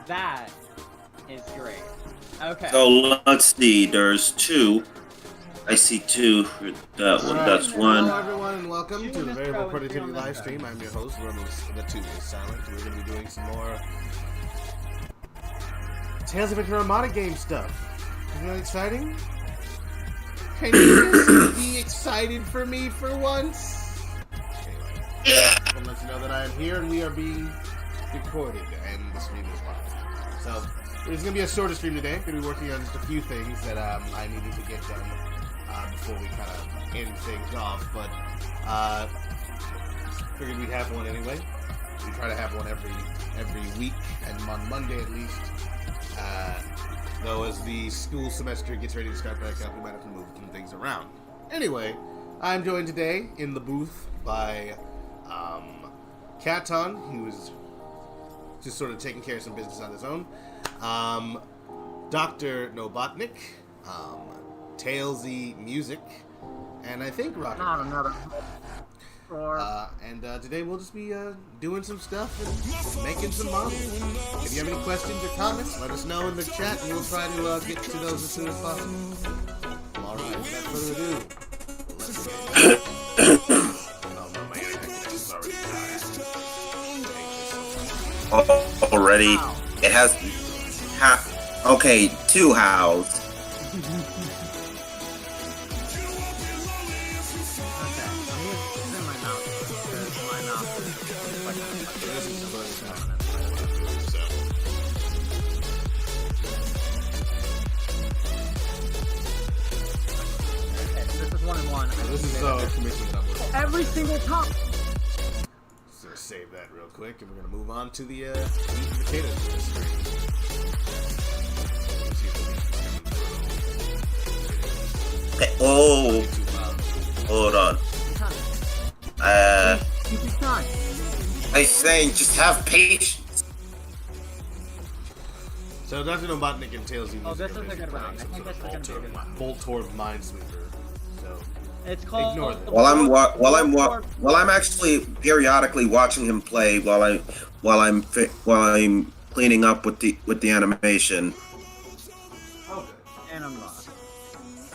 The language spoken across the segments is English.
That is great. Okay. So let's see. There's 2. I see 2 for that one. Right. That's 1. Hello, everyone, and welcome to the Variable Productivity live stream. I'm your host, Ramos. The 2 is silent. We're going to be doing some more Tales of Armada game stuff. Isn't that exciting? Can you just be excited for me for once? Anyway, I want to let you know that I am here and we are being recorded, and the stream is live. So, there's going to be a shorter stream today. I'm going to be working on just a few things that I needed to get done before we kind of end things off, but figured we'd have one anyway. We try to have one every week, and on Monday at least. Though as the school semester gets ready to start back up, we might have to move some things around. Anyway, I'm joined today in the booth by Katon, who's just sort of taking care of some business on his own. Dr. Nobotnik, Tailsy Music, and I think Rocket. Not another. And today we'll just be doing some stuff and making some models. If you have any questions or comments, let us know in the chat, and we'll try to get to those as soon as possible. All right, without further ado, let's begin. Oh no, my internet connection's already died. Already, it has. Okay, 2 hows. This is commission number. Every single time. Just gonna save that real quick, and we're gonna move on to the meat and potatoes of this stream. Okay, oh, hold on. I saying just have patience. So Dr. Nobotnik and Tails Oh, this is a good round. I think this is gonna be a good one. Bolt Toward Minesweeper. So It's called. ignore that. While I'm actually periodically watching him play while I'm cleaning up with the animation. Okay. And I'm not.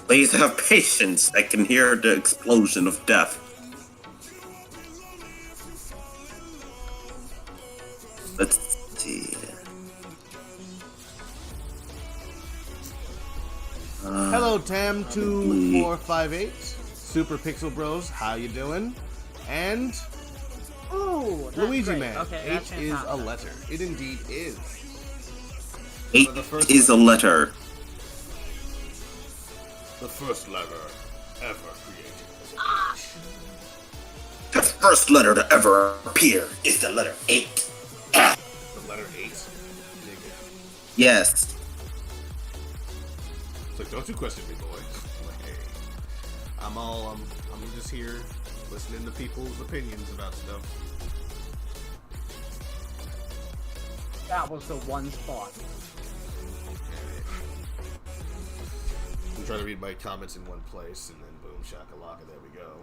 Please have patience. I can hear the explosion of death. Let's see. Hello, Tam2458, Super Pixel Bros. How you doing? And Ooh, that's Luigi great. Man. Okay, H that's is fantastic. a letter. It indeed is. 8 is a letter. The first letter ever created. The first letter to ever appear is the letter 8. The letter 8. Dig it. Yes. It's like, don't you question me, boy. Like, hey, I'm just here listening to people's opinions about stuff. That was the one spot. I'm trying to read my comments in one place, and then boom, shakalaka, there we go.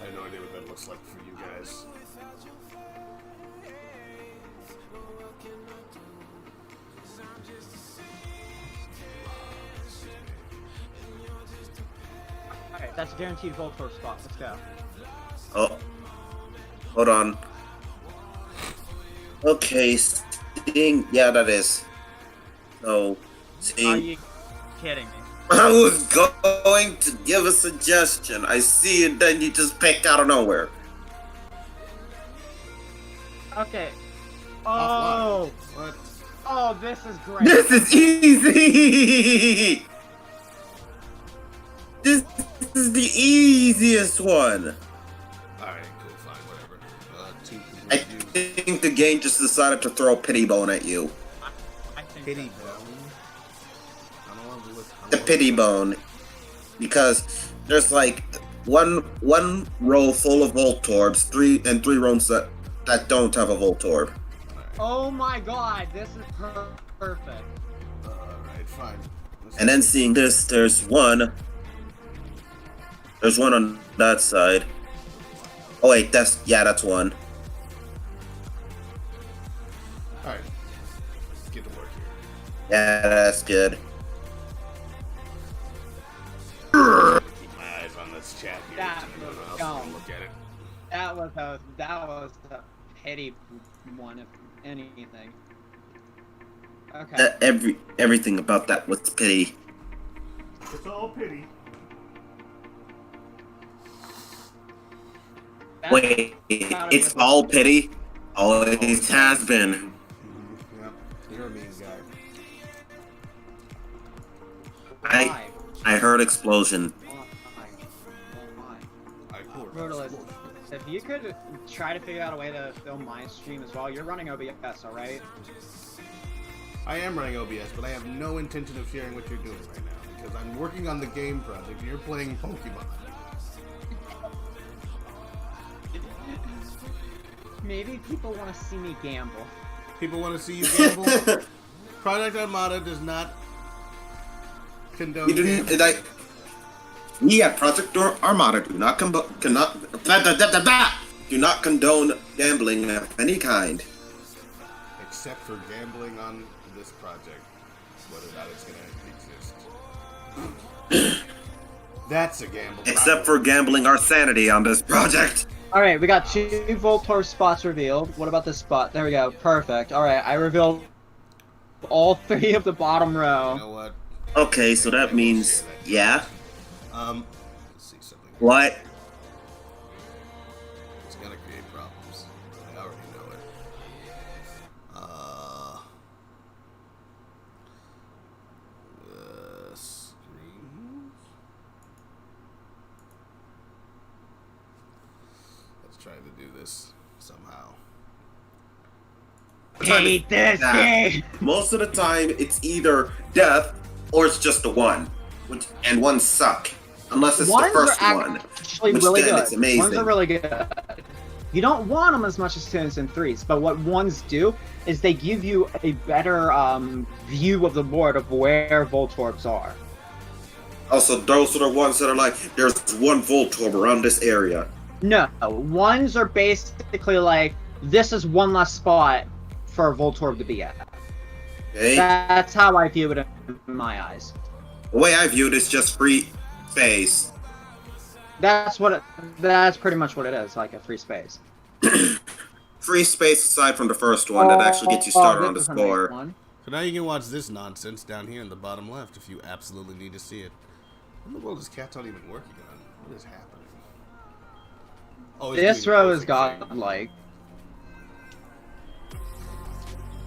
I have no idea what that looks like for you guys. Alright, that's guaranteed vote first spot. Let's go. Oh. Hold on. Okay, seeing. Yeah, that is. So, Are seeing. you kidding me? I was going to give a suggestion. I see it, then you just picked out of nowhere. Okay. Offline. Oh. What? Oh, this is great. This is easy! This is the easiest one. Alright. think the game just decided to throw a pity bone at you. I think Pity so. bone. I don't want to look. The pity bone, because there's like one row full of Voltorbs, three rows that don't have a Voltorb. Oh my god, this is perfect. Alright, fine. And then seeing this, there's one on that side. Oh wait, that's one. Alright. Let's get to work here. Yeah, that's good. Keep my eyes on this chat here. That so was I don't know how else dumb. to look at it. That was a petty one, if anything. Okay. Everything about that was pity. It's all pity. That's Wait, gotta be it's a- all pity? Always has been. Yep. You're a mean guy. Why? I heard explosion. Why? I poured Rotalist, if you could try to figure out a way to film my stream as well, you're running OBS, alright? I am running OBS, but I have no intention of sharing what you're doing right now because I'm working on the game project and you're playing Pokemon. Maybe people want to see me gamble. People want to see you gamble. Project Armada does not condone gambling. We at Project Armada do not condone gambling of any kind. Except for gambling on this project, whether or not it's going to exist. That's a gamble. Except for gambling our sanity on this project. Alright, we got 2 Voltorb spots revealed. What about this spot? There we go. Perfect. Alright, I revealed all 3 of the bottom row. You know what? Okay, so that means, yeah. Let's see something. What? It's gonna create problems. I already know it. Screen. Let's try to do this somehow. Hate this game! Most of the time, it's either death or it's just the one, and ones suck. Unless it's Ones the first are one, actually which really then good. it's amazing. Ones are really good. You don't want them as much as 2s and 3s, but what ones do is they give you a better view of the board of where Voltorbs are. Also, those are the ones that are like, there's one Voltorb around this area. No, ones are basically like, this is one less spot for a Voltorb to be at. Okay? That's how I view it in my eyes. The way I view it is just free space. That's pretty much what it is, like a free space. Free space aside from the first one that actually gets you started on the this is a nice score. one. So now you can watch this nonsense down here in the bottom left if you absolutely need to see it. What in the world is Cat not even working on? What is happening? Oh, he's This doing row the is perfect thing. godlike.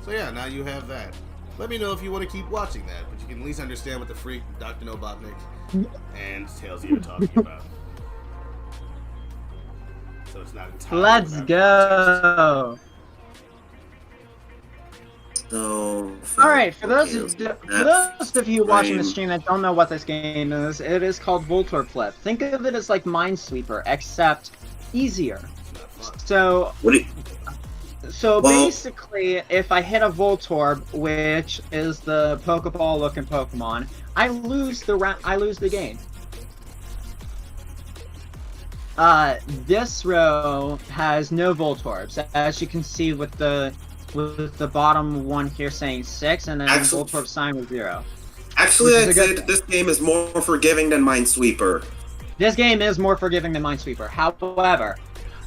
So yeah, now you have that. Let me know if you want to keep watching that, but you can at least understand what the freak Dr. Nobotnik and Tails you are talking about. So it's not entirely Let's without go! So, Alright, for those that's of you watching the lame. stream that don't know what this game is, it is called Voltorb Flip. Think of it as like Minesweeper, except easier. It's not fun. So What do you, So Well- basically, if I hit a Voltorb, which is the Pokeball-looking Pokemon, I lose the game. This row has no Voltorbs, as you can see with the bottom one here saying 6, and then Actually- Voltorb sign with 0. actually, Which is I'd a say good that this game is more forgiving than Minesweeper. This game is more forgiving than Minesweeper. However,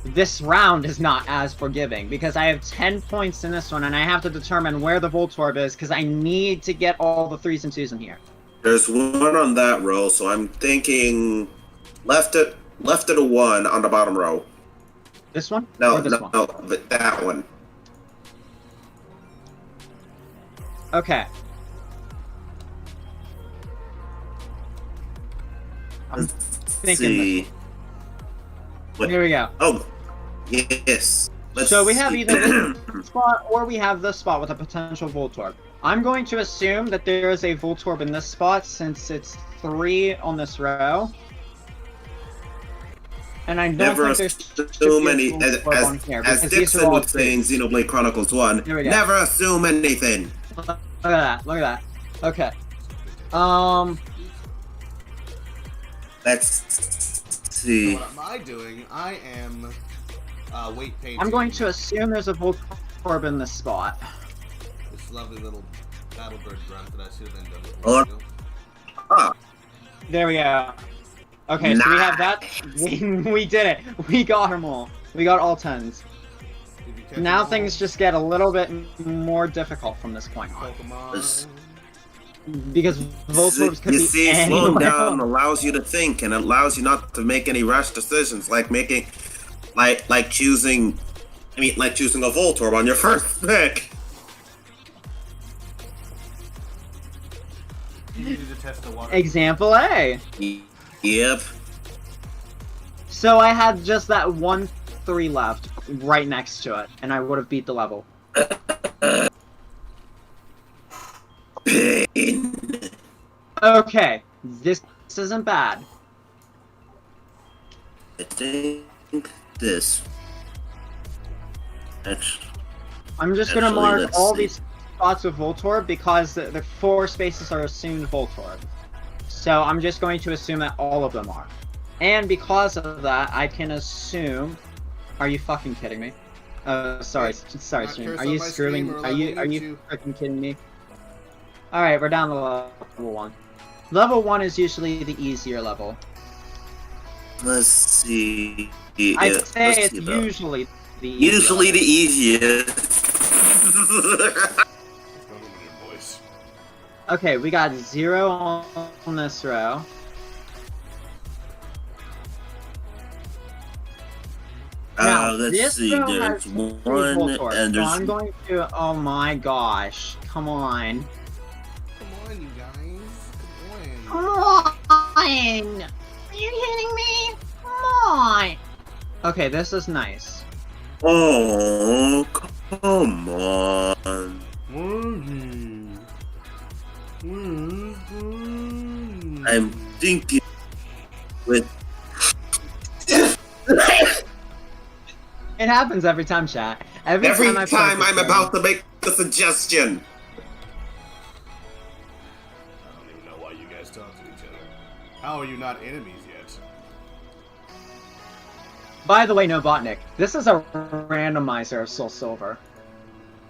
this round is not as forgiving because I have 10 points in this one, and I have to determine where the Voltorb is because I need to get all the 3s and 2s in here. There's one on that row, so I'm thinking left at a 1 on the bottom row. This one? No, or this one? no, but that one. Okay. I'm Let's thinking see. What? Here we go. Oh, yes. So we have either this spot or we have this spot with a potential Voltorb. I'm going to assume that there is a Voltorb in this spot since it's 3 on this row. And I don't Never think there's assume any, as Dixon would say in Xenoblade Chronicles 1, never assume anything. Look at that, look at that. Okay. Let's see. So what am I doing? I am weight painting. I'm going to assume there's a Voltorb in this spot. This lovely little battlebird grunt that I should have been done with. Or, There we go. Okay, so we have that. We did it. We got them all. We got all 10s. Now things just get a little bit more difficult from this point on. Pokemon. Because Voltorbs could you be see, slowing anywhere. down allows you to think and allows you not to make any rash decisions, like choosing a Voltorb on your first pick. You needed to test the water. Example A. Yep. So I had just that 1-3 left right next to it, and I would have beat the level. Pain. Okay, this isn't bad. I think this. I'm just gonna Actually, mark let's all see. these spots with Voltorb because the 4 spaces are assumed Voltorb. So I'm just going to assume that all of them are. And because of that, I can assume... Are you fucking kidding me? Sorry, stream. Are you screwing? Are you freaking kidding me? Alright, we're down to level 1. Level 1 is usually the easier level. Let's see. I'd say let's it's see about- usually the easier usually the easiest. Okay, we got 0 on this row. Now, Let's this see. row There's has 3 one, Voltorbs, and so there's. I'm going to... Oh my gosh. Come on. Come on, you guys. Come Come on. on! Are you kidding me? Come on! Okay, this is nice. Oh, come on. I'm thinking with. It happens every time, chat. Every time I'm about to make a suggestion. I don't even know why you guys talk to each other. How are you not enemies yet? By the way, no Botnik. This is a randomizer of Soul Silver.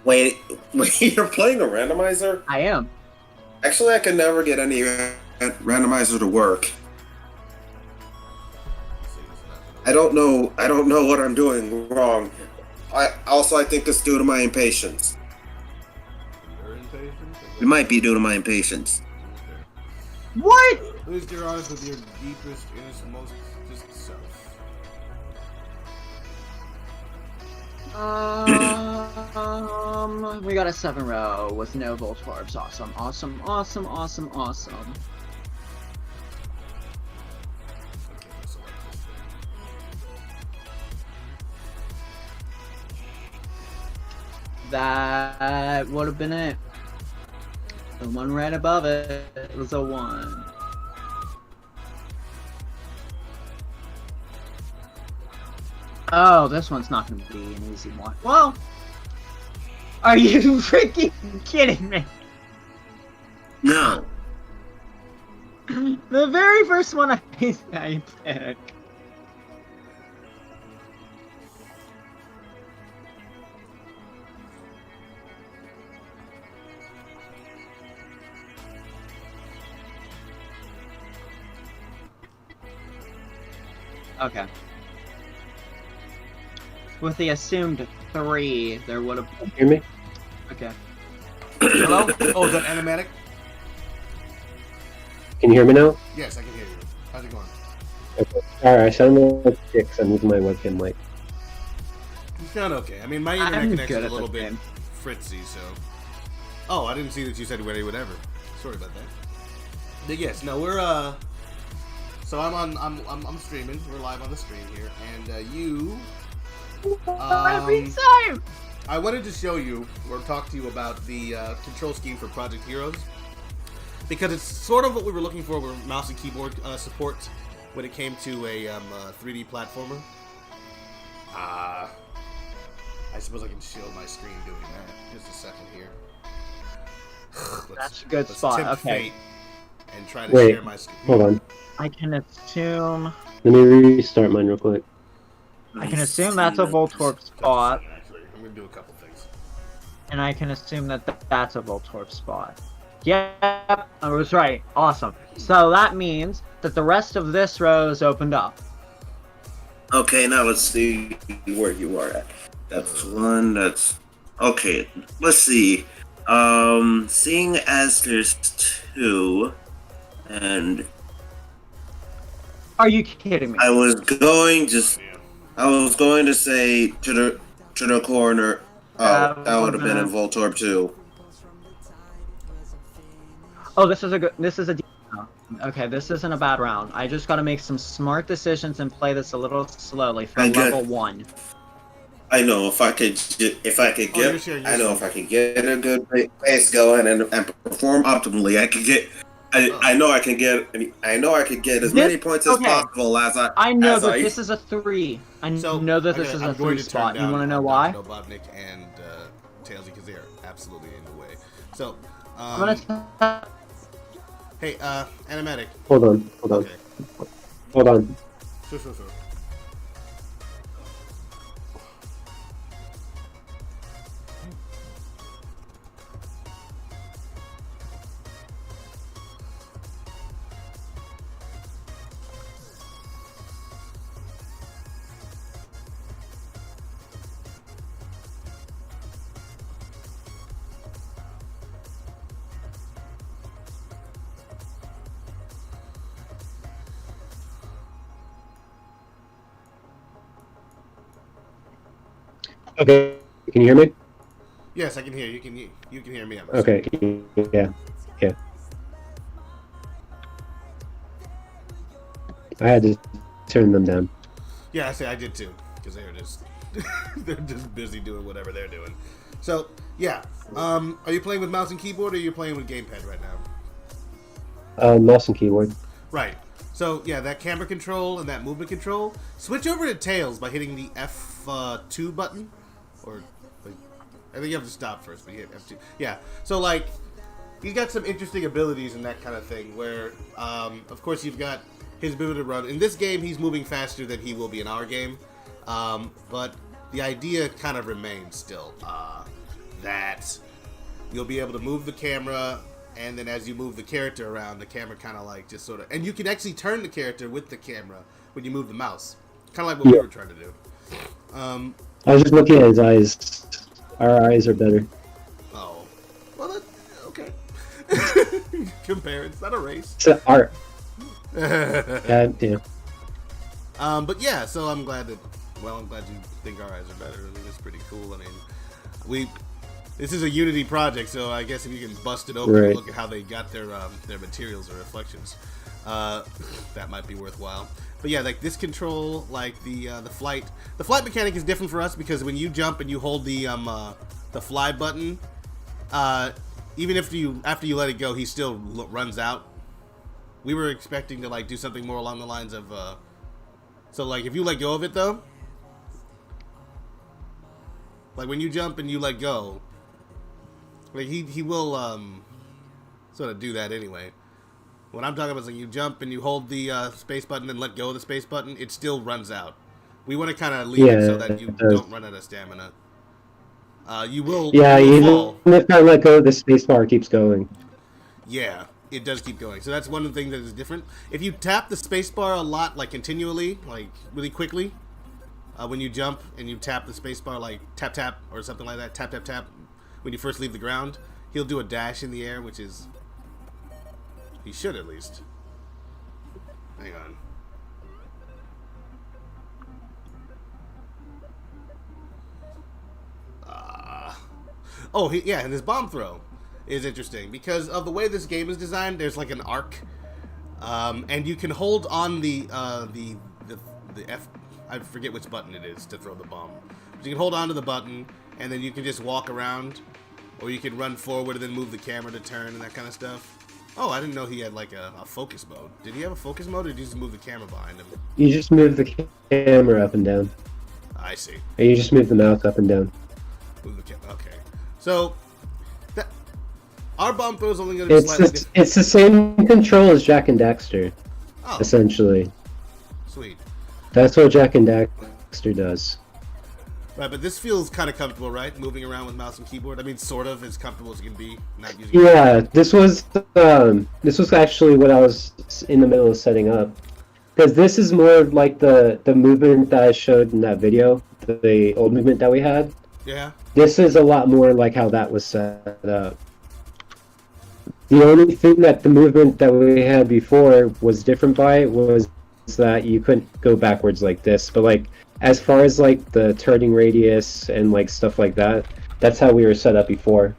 Wait, you're playing a randomizer? I am. Actually, I can never get any randomizer to work. I don't know what I'm doing wrong. I think it's due to my impatience. Your impatience? It might be due to my impatience. What? Please get honest with your deepest, innocent, most just self. We got a 7 row with no Voltorbs. Awesome, awesome, awesome, awesome, awesome. Okay, let's select this thing. That would have been it. The one right above it was a 1. Oh, this one's not going to be an easy one. Well, are you freaking kidding me? No. The very first one I picked. Okay. With the assumed 3, there would have... Hear me? Okay. Hello? Oh, is that animatic? Can you hear me now? Yes, I can hear you. How's it going? Okay. Alright, I sound like dicks. I'm using my webcam mic. You sound okay. I mean, my internet I'm connection good is at a little this bit game. fritzy, so... Oh, I didn't see that you said ready whatever. Sorry about that. But yes, no, we're, So I'm streaming. We're live on the stream here, and, you Every time. I wanted to show you or talk to you about the control scheme for Project Heroes, because it's sort of what we were looking for with mouse and keyboard support when it came to a 3D platformer. I suppose I can shield my screen doing that. Just a second here. That's a good let's spot. tempt Okay. fate and try to Wait, share my screen. hold on. I can assume. Let me restart mine real quick. I can assume that's a Voltorb spot, Actually, I'm gonna do a couple things. and I can assume that that's a Voltorb spot. Yep, I was right. Awesome. So that means that the rest of this row is opened up. Okay, now let's see where you are at. That's one. That's okay. Let's see. Seeing as there's two, and Are you kidding me? I was going to say to the corner. Oh, that would have been in Voltorb too. Oh, this is a good. This is a. Okay, this isn't a bad round. I just got to make some smart decisions and play this a little slowly for level 1. I know if I could get a good pace going and perform optimally, I could get. I know I can get as many points as possible as I know that this is a 3. I know that this is a 3 spot. You want to know why? Bobnik and Tailsy, because they're absolutely in the way. So, I'm gonna. hey, animatic. Hold on. Okay. Hold on. Sure. Okay, can you hear me? Yes, I can hear you. You can hear me. Okay, yeah. I had to turn them down. Yeah, I did too, because they're just busy doing whatever they're doing. So yeah, are you playing with mouse and keyboard, or are you playing with gamepad right now? Mouse and keyboard. Right. So yeah, that camera control and that movement control. Switch over to Tails by hitting the F2 button, or like, I think you have to stop first, but you hit F2. Yeah. So like, he's got some interesting abilities and that kind of thing. Where, of course, you've got his ability to run. In this game, he's moving faster than he will be in our game, but the idea kind of remains still that you'll be able to move the camera. And then as you move the character around, the camera kind of like just sort of... And you can actually turn the character with the camera when you move the mouse. Kind of like what we were trying to do. I was just looking at his eyes. Our eyes are better. Oh. Well, okay. Compare. It's not a race. It's art. Yeah. But yeah, so I'm glad you think our eyes are better. I think it's pretty cool. I mean, this is a Unity project, so I guess if you can bust it open and look at how they got their materials or reflections, that might be worthwhile. But yeah, like this control, like the flight mechanic is different for us because when you jump and you hold the fly button, even after you let it go, he still runs out. We were expecting to like do something more along the lines of, so like if you let go of it though, like when you jump and you let go. Like he will sort of do that anyway. What I'm talking about is like you jump and you hold the space button and let go of the space button, it still runs out. We want to kind of leave it so that you don't run out of stamina. You will. Yeah, you will even if I let go, the space bar keeps going. Yeah, it does keep going. So that's one of the things that is different. If you tap the space bar a lot, like continually, like really quickly, when you jump and you tap the space bar, like tap tap or something like that, tap tap tap. When you first leave the ground, he'll do a dash in the air, which is... He should, at least. Hang on. Yeah, and his bomb throw is interesting. Because of the way this game is designed, there's like an arc. And you can hold on the I forget which button it is to throw the bomb. But you can hold on to the button, and then you can just walk around, or you can run forward and then move the camera to turn and that kind of stuff. Oh, I didn't know he had like a focus mode. Did he have a focus mode, or did you just move the camera behind him? You just move the camera up and down. I see. And you just move the mouse up and down. Move the camera. Okay. So, our bomb throw is only going to be slightly different. It's the same control as Jak and Daxter, essentially. Sweet. That's what Jak and Daxter does. Right, but this feels kind of comfortable, right? Moving around with mouse and keyboard. I mean, sort of as comfortable as you can be. Not using this was actually what I was in the middle of setting up, because this is more like the movement that I showed in that video, the old movement that we had. Yeah. This is a lot more like how that was set up. The only thing that the movement that we had before was different by was that you couldn't go backwards like this, but like as far as like the turning radius and like stuff like that, that's how we were set up before.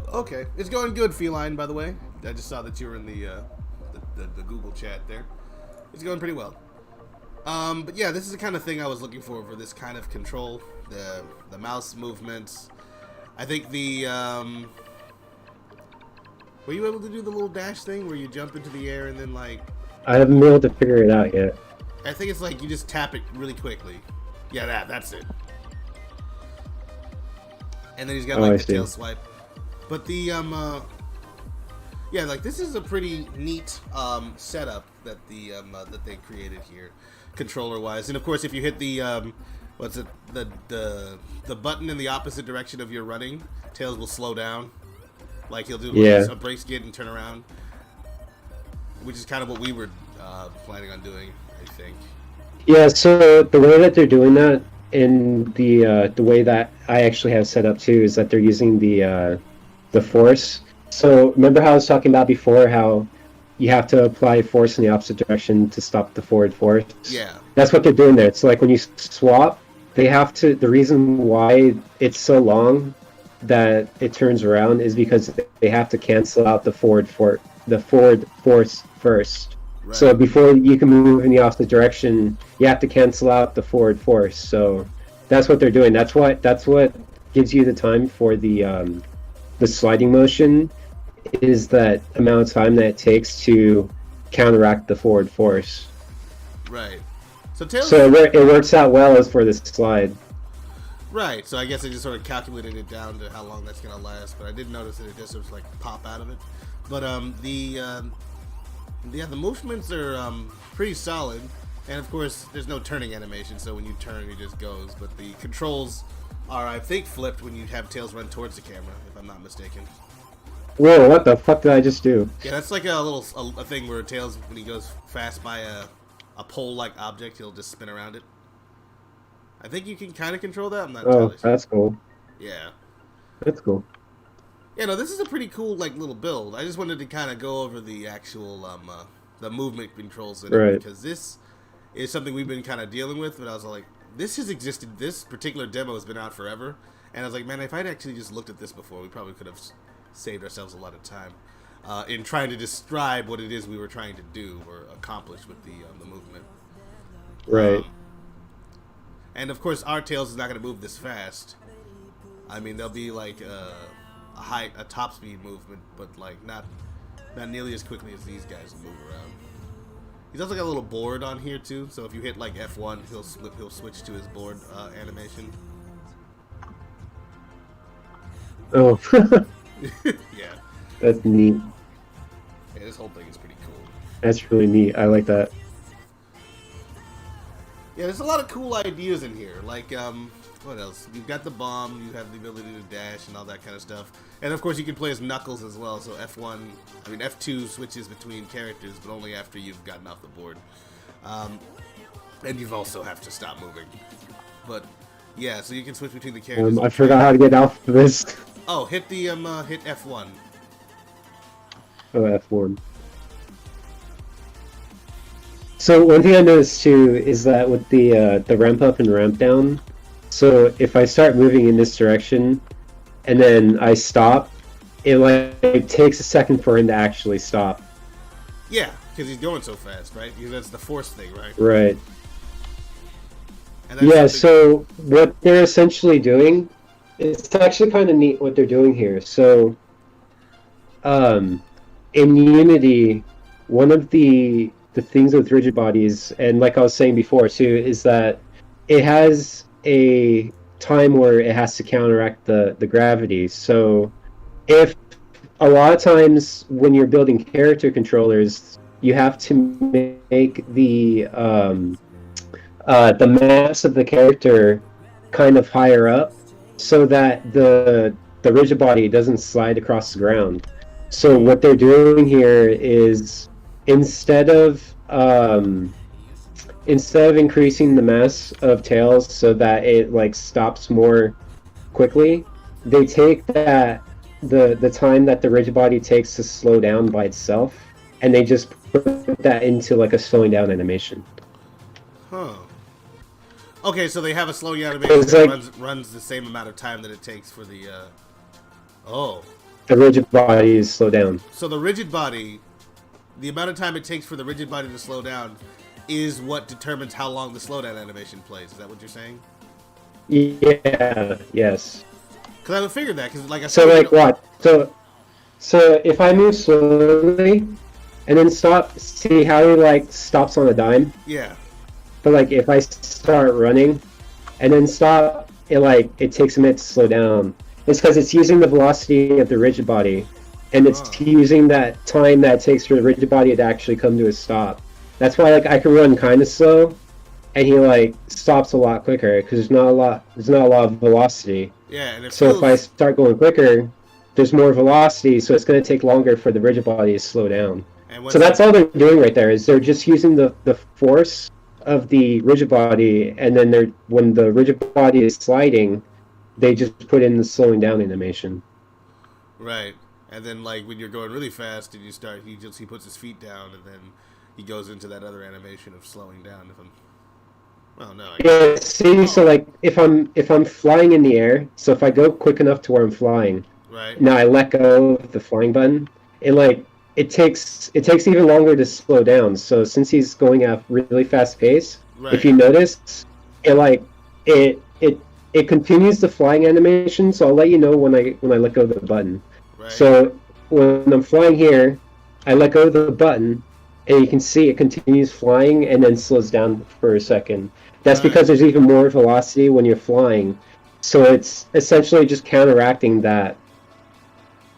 Okay, it's going good, Feline. By the way, I just saw that you were in the Google chat there. It's going pretty well. But yeah, this is the kind of thing I was looking for this kind of control. The mouse movements. I think the were you able to do the little dash thing where you jump into the air and then like? I haven't been able to figure it out yet. I think it's like you just tap it really quickly. Yeah, that's it. And then he's got like the tail swipe. But the yeah, like this is a pretty neat setup that that they created here, controller wise. And of course, if you hit the what's it, the button in the opposite direction of your running, Tails will slow down. Like he'll do a brake skid and turn around, which is kind of what we were planning on doing, I think. Yeah, so the way that they're doing that in the way that I actually have set up too is that they're using the force. So remember how I was talking about before how you have to apply force in the opposite direction to stop the forward force? Yeah. That's what they're doing there. It's like when you swap, they have to. The reason why it's so long that it turns around is because they have to cancel out the forward force first. Right. So before you can move in the opposite direction, you have to cancel out the forward force. So that's what they're doing. That's what gives you the time for the sliding motion, is that amount of time that it takes to counteract the forward force. Right. So it works out well as for this slide. Right, so I guess I just sort of calculated it down to how long that's going to last, but I did notice that it just sort of like pop out of it. But the movements are pretty solid, and of course there's no turning animation, so when you turn it just goes. But the controls are, I think, flipped when you have Tails run towards the camera, if I'm not mistaken. Whoa, what the fuck did I just do? Yeah, that's like a thing where Tails, when he goes fast by a pole-like object, he'll just spin around it. I think you can kind of control that. I'm not entirely sure. That's cool. Yeah. That's cool. Yeah, no, this is a pretty cool, like, little build. I just wanted to kind of go over the actual, the movement controls in it, because this is something we've been kind of dealing with, but I was like, this particular demo has been out forever, and I was like, man, if I'd actually just looked at this before, we probably could have saved ourselves a lot of time in trying to describe what it is we were trying to do or accomplish with the movement. Right. And of course, our Tails is not going to move this fast. I mean, there'll be like a top speed movement, but like not nearly as quickly as these guys will move around. He's also got a little board on here too, so if you hit like F1, he'll switch to his board animation. Oh. Yeah. That's neat. Yeah, this whole thing is pretty cool. That's really neat. I like that. Yeah, there's a lot of cool ideas in here. Like, what else? You've got the bomb, you have the ability to dash and all that kind of stuff. And of course you can play as Knuckles as well, so F2 switches between characters, but only after you've gotten off the board. And you also have to stop moving. But, yeah, so you can switch between the characters. I forgot how to get off of this. Oh, hit the, hit F1. Oh, F1. So one thing I noticed too is that with the ramp up and ramp down, so if I start moving in this direction and then I stop, it like takes a second for him to actually stop. Yeah, Because he's going so fast, right? Because that's the force thing, right? Right. And Yeah, something- so what they're essentially doing, it's actually kind of neat what they're doing here. So, in Unity, one of the things with rigid bodies, and like I was saying before too, is that it has a time where it has to counteract the gravity. So, if a lot of times when you're building character controllers, you have to make the mass of the character kind of higher up so that the rigid body doesn't slide across the ground. So what they're doing here is instead of increasing the mass of Tails so that it like stops more quickly, they take the time that the rigid body takes to slow down by itself, and they just put that into like a slowing down animation. Huh. Okay, so they have a slowing animation It's that like- runs the same amount of time that it takes for the. Oh, The rigid body is slow down. so the rigid body, the amount of time it takes for the rigid body to slow down, is what determines how long the slowdown animation plays. Is that what you're saying? Yeah. Yes. Because I would figure that. Because like I So said, like what? So if I move slowly and then stop, see how he like stops on a dime? Yeah. But like if I start running and then stop, it takes a minute to slow down. It's because it's using the velocity of the rigid body, and it's Oh. using that time that it takes for the rigid body to actually come to a stop. That's why like I can run kind of slow, and he like stops a lot quicker because there's not a lot of velocity. Yeah, and it So feels, if I start going quicker, there's more velocity, so it's going to take longer for the rigid body to slow down. and once So that's all they're doing right there, is they're just using the force of the rigid body, and then when the rigid body is sliding, they just put in the slowing down animation. right. And then like when you're going really fast and he puts his feet down and then he goes into that other animation of slowing down. Yeah, see, so like if I'm flying in the air, so if I go quick enough to where I'm flying, Right. now I let go of the flying button, it takes even longer to slow down. So since he's going at really fast pace, Right. if you notice, it continues the flying animation. So I'll let you know when I let go of the button. Right. So when I'm flying here, I let go of the button, and you can see it continues flying and then slows down for a second. That's Right. because there's even more velocity when you're flying. So it's essentially just counteracting that.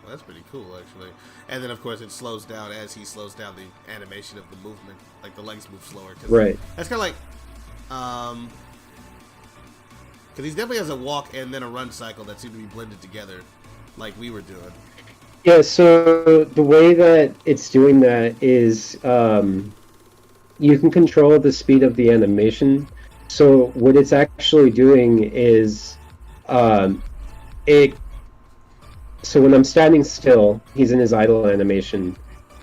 Well, that's pretty cool, actually. And then, of course, it slows down as he slows down the animation of the movement. Like, the legs move slower. Right. That's kind of like... Because he definitely has a walk and then a run cycle that seem to be blended together, like we were doing. Yeah, so the way that it's doing that is you can control the speed of the animation. So what it's actually doing is so when I'm standing still, he's in his idle animation.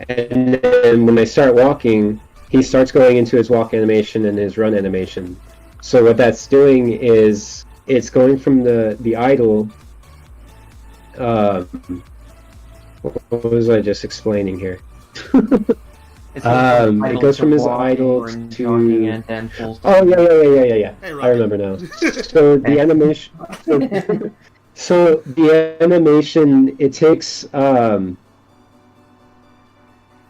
And then when I start walking, he starts going into his walk animation and his run animation. So what that's doing is it's going from the idle. What was I just explaining here? It's It goes from his walking idle or to- jogging and then full Oh yeah. Hey, I Rocket. remember now. So the animation. So the animation, it takes.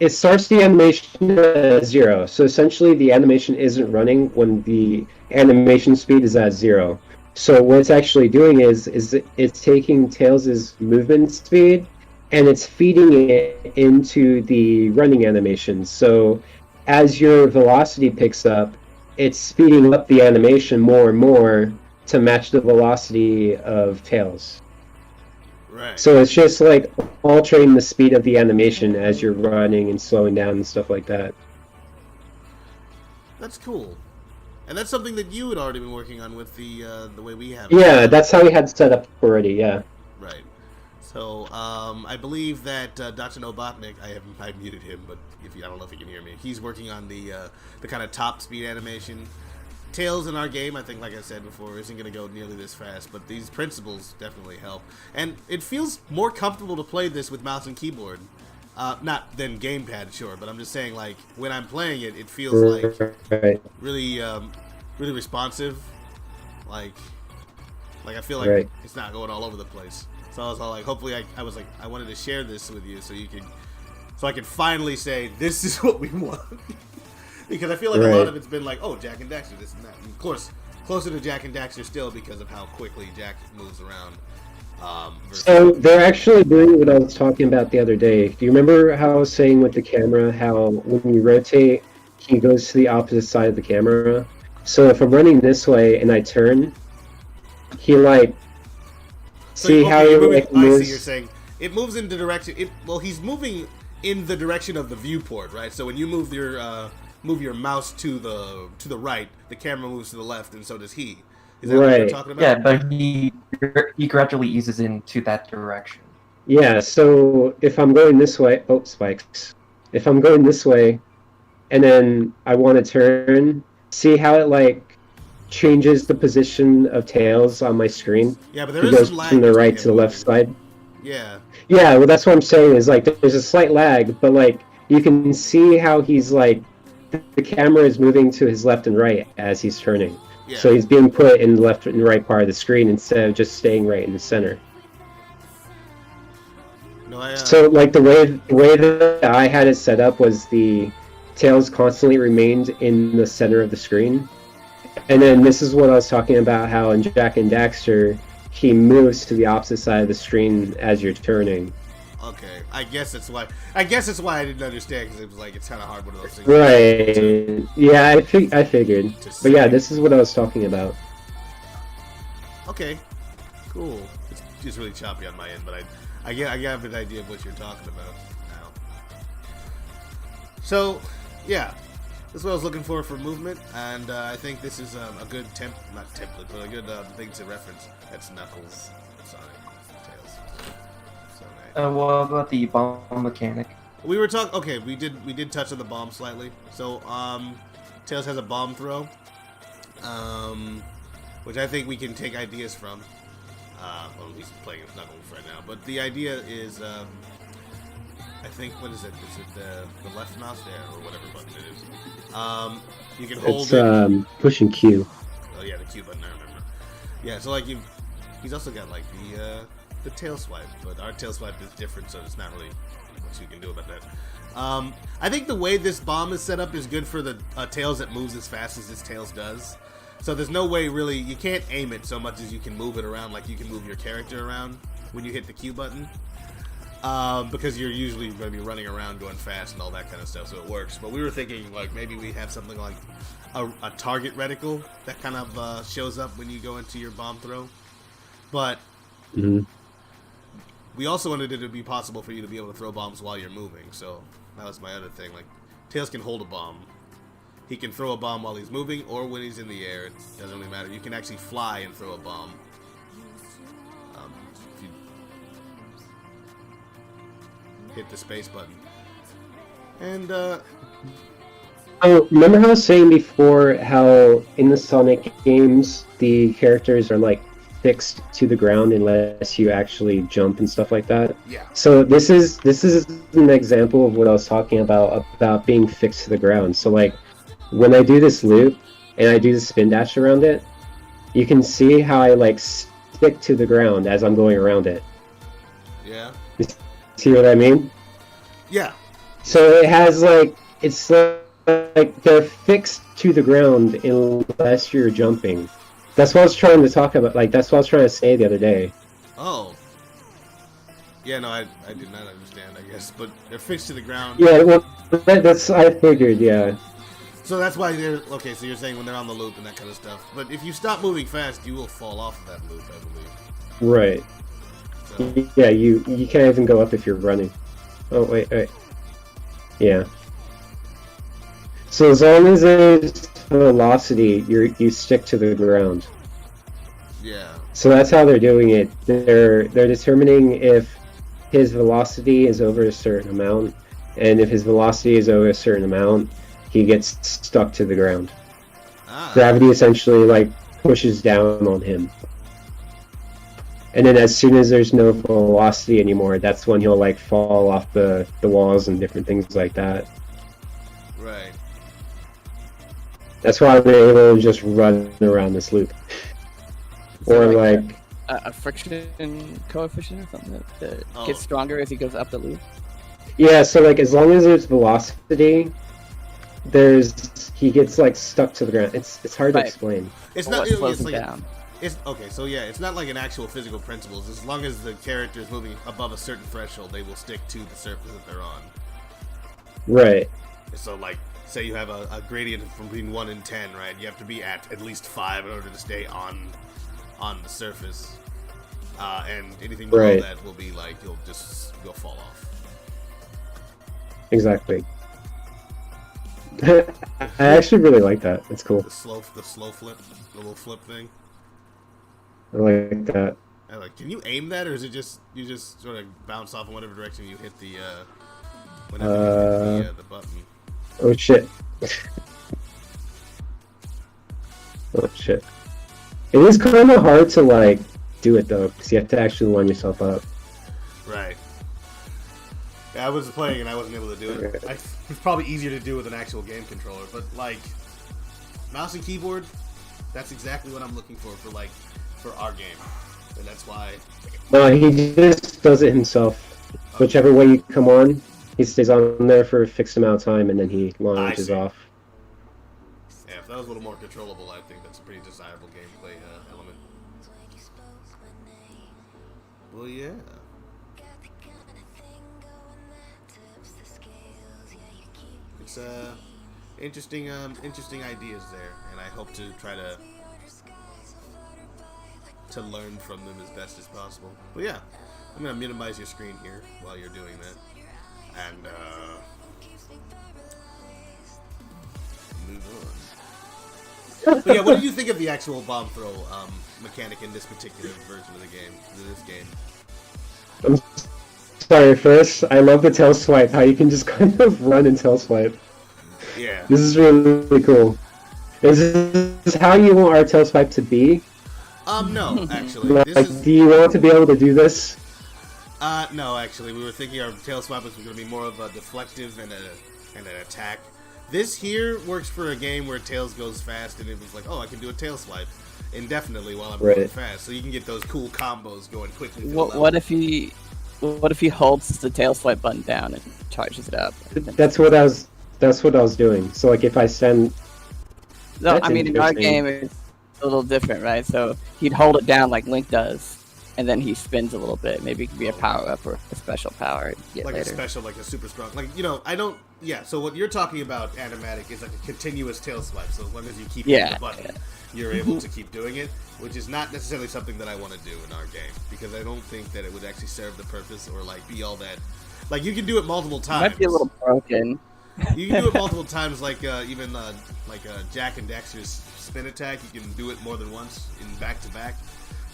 It starts the animation at 0. So essentially, the animation isn't running when the animation speed is at 0. So what it's actually doing is it's taking Tails' movement speed and it's feeding it into the running animation. So as your velocity picks up, it's speeding up the animation more and more to match the velocity of Tails. Right. So it's just like altering the speed of the animation as you're running and slowing down and stuff like that. That's cool. And that's something that you had already been working on with the way we have it. Yeah, that's how we had set up already, yeah. Right. So, I believe that Dr. Nobotnik, I muted him, but I don't know if he can hear me. He's working on the kind of top speed animation. Tails in our game, I think, like I said before, isn't going to go nearly this fast, but these principles definitely help. And it feels more comfortable to play this with mouse and keyboard Not then gamepad, sure, but I'm just saying, like, when I'm playing it, it feels like Right. really, really responsive. Like I feel like Right. it's not going all over the place. So I was all like, hopefully, I wanted to share this with you so I can finally say this is what we want. Because I feel like a lot Right. of it's been like, oh, Jack and Daxter, this and that. And of course, closer to Jack and Daxter still because of how quickly Jack moves around. So they're actually doing what I was talking about the other day. Do you remember how I was saying with the camera, how when you rotate, he goes to the opposite side of the camera? So if I'm running this way and I turn, he like see how you're he moving, like I moves. see. You're saying it moves in the direction. He's moving in the direction of the viewport, right? So when you move your mouse to the right, the camera moves to the left, and so does he. Is that what you're Right. talking about? Yeah, but he gradually eases into that direction. Yeah, so if I'm going this way, oh, spikes. If I'm going this way, and then I want to turn, see how it like changes the position of Tails on my screen? Yeah, but there He is goes some lag from the between right him to the left moving. side. Yeah. Yeah, well, that's what I'm saying is like there's a slight lag, but like you can see how he's like the camera is moving to his left and right as he's turning. Yeah. So he's being put in the left and right part of the screen instead of just staying right in the center. No, So like the way that I had it set up was the Tails constantly remained in the center of the screen. And then this is what I was talking about, how in Jak and Daxter he moves to the opposite side of the screen as you're turning. Okay, I guess that's why I didn't understand, because it was like it's kind of hard one of those things. Right. Yeah, I figured. But yeah, this is what I was talking about. Okay, cool. It's just really choppy on my end, but I have an idea of what you're talking about now. So, yeah, this is what I was looking for movement, and I think this is a good not template, but a good thing to reference. That's Knuckles, Sonic, Tails. So nice. What about the bomb mechanic? We were talking. Okay, we did touch on the bomb slightly. So, Tails has a bomb throw, which I think we can take ideas from. Well, he's playing with Knuckles right now, but the idea is, I think, what is it? Is it the left mouse there, or whatever button it is? You can hold it. Pushing Q. Oh yeah, the Q button. I remember. Yeah, so like he's also got like the tail swipe, but our tail swipe is different, so it's not really much you can do about that. I think the way this bomb is set up is good for the Tails that moves as fast as this Tails does. So there's no way really, you can't aim it so much as you can move it around, like you can move your character around when you hit the Q button. Because you're usually going to be running around going fast and all that kind of stuff, so it works. But we were thinking like maybe we have something like a target reticle that kind of shows up when you go into your bomb throw. But we also wanted it to be possible for you to be able to throw bombs while you're moving, so that was my other thing. Like, Tails can hold a bomb. He can throw a bomb while he's moving or when he's in the air. It doesn't really matter. You can actually fly and throw a bomb. If you hit the space button. And, Oh, remember how I was saying before how in the Sonic games the characters are like fixed to the ground unless you actually jump and stuff like that? yeah. So this is an example of what I was talking about being fixed to the ground. So like when I do this loop and I do the spin dash around it, you can see how I like stick to the ground as I'm going around it. Yeah. See what I mean? Yeah. So it has like, it's like they're fixed to the ground unless you're jumping. That's what I was trying to talk about. Like that's what I was trying to say the other day. Oh. Yeah, no, I did not understand, I guess. But they're fixed to the ground. Yeah, well, that's I figured. Yeah. So that's why they're... Okay, so you're saying when they're on the loop and that kind of stuff. But if you stop moving fast, you will fall off of that loop, I believe. Right. So, Yeah, you can't even go up if you're running. Oh wait. Yeah. So as long as there's velocity, you stick to the ground. yeah. So that's how they're doing it. They're determining if his velocity is over a certain amount, and if his velocity is over a certain amount, he gets stuck to the ground. Ah. Gravity essentially like pushes down on him. And then as soon as there's no velocity anymore, that's when he'll like fall off the walls and different things like that. Right. That's why I'm able to just run around this loop. Or like a friction coefficient or something that Oh. gets stronger as he goes up the loop. yeah, so like as long as there's velocity, he gets like stuck to the ground. It's hard to Right. explain. It's Or not. what It's slows him like down. it's okay. So yeah, it's not like an actual physical principles. As long as the character is moving above a certain threshold, they will stick to the surface that they're on. Right. So like, say you have a gradient from between 1 and 10, right? You have to be at least 5 in order to stay on the surface. And anything below Right. that will be like you'll fall off. Exactly. I actually really like that. It's cool. The slow flip, the little flip thing. I like that. I like. Can you aim that, or is it just you just sort of bounce off in whatever direction you hit the whenever you hit the button? Oh shit. Oh shit. It is kind of hard to like do it though, because you have to actually line yourself up. Right. Yeah, I was playing and I wasn't able to do it. It's probably easier to do with an actual game controller, but like mouse and keyboard, that's exactly what I'm looking for our game, and that's why. No, he just does it himself. Whichever way you come on, he stays on there for a fixed amount of time, and then he launches see. off. Yeah, if that was a little more controllable, I think that's a pretty desirable gameplay element. Well, yeah. It's interesting ideas there, and I hope to try to learn from them as best as possible. But yeah, I'm gonna minimize your screen here while you're doing that, and move on. But yeah, what did you think of the actual bomb throw mechanic in this particular version of the game? This game. I'm sorry, first, I love the tail swipe, how you can just kind of run and tail swipe. Yeah. This is really cool. Is this how you want our tail swipe to be? No, actually. Like, This is do you want to be able to do this? no, actually. We were thinking our tail swipe was going to be more of a deflective and an attack. This here works for a game where Tails goes fast, and it was like, oh, I can do a tail swipe indefinitely while I'm going fast, so you can get those cool combos going quickly. through the level. What if he holds the tail swipe button down and charges it up? That's what I was doing. So like if I send No, That's I mean in our interesting. game it's a little different, right? So he'd hold it down like Link does, and then he spins a little bit. Maybe it could be a power up or a special power you get like later. a special, like a super strong, like I don't. Yeah, so what you're talking about, animatic, is like a continuous tail swipe. So as long as you keep hitting the button, you're able to keep doing it, which is not necessarily something that I want to do in our game because I don't think that it would actually serve the purpose or like be all that. Like you can do it multiple It times. might be a little broken. You can do it multiple times, like even like Jack and Daxter's spin attack. You can do it more than once in back to back,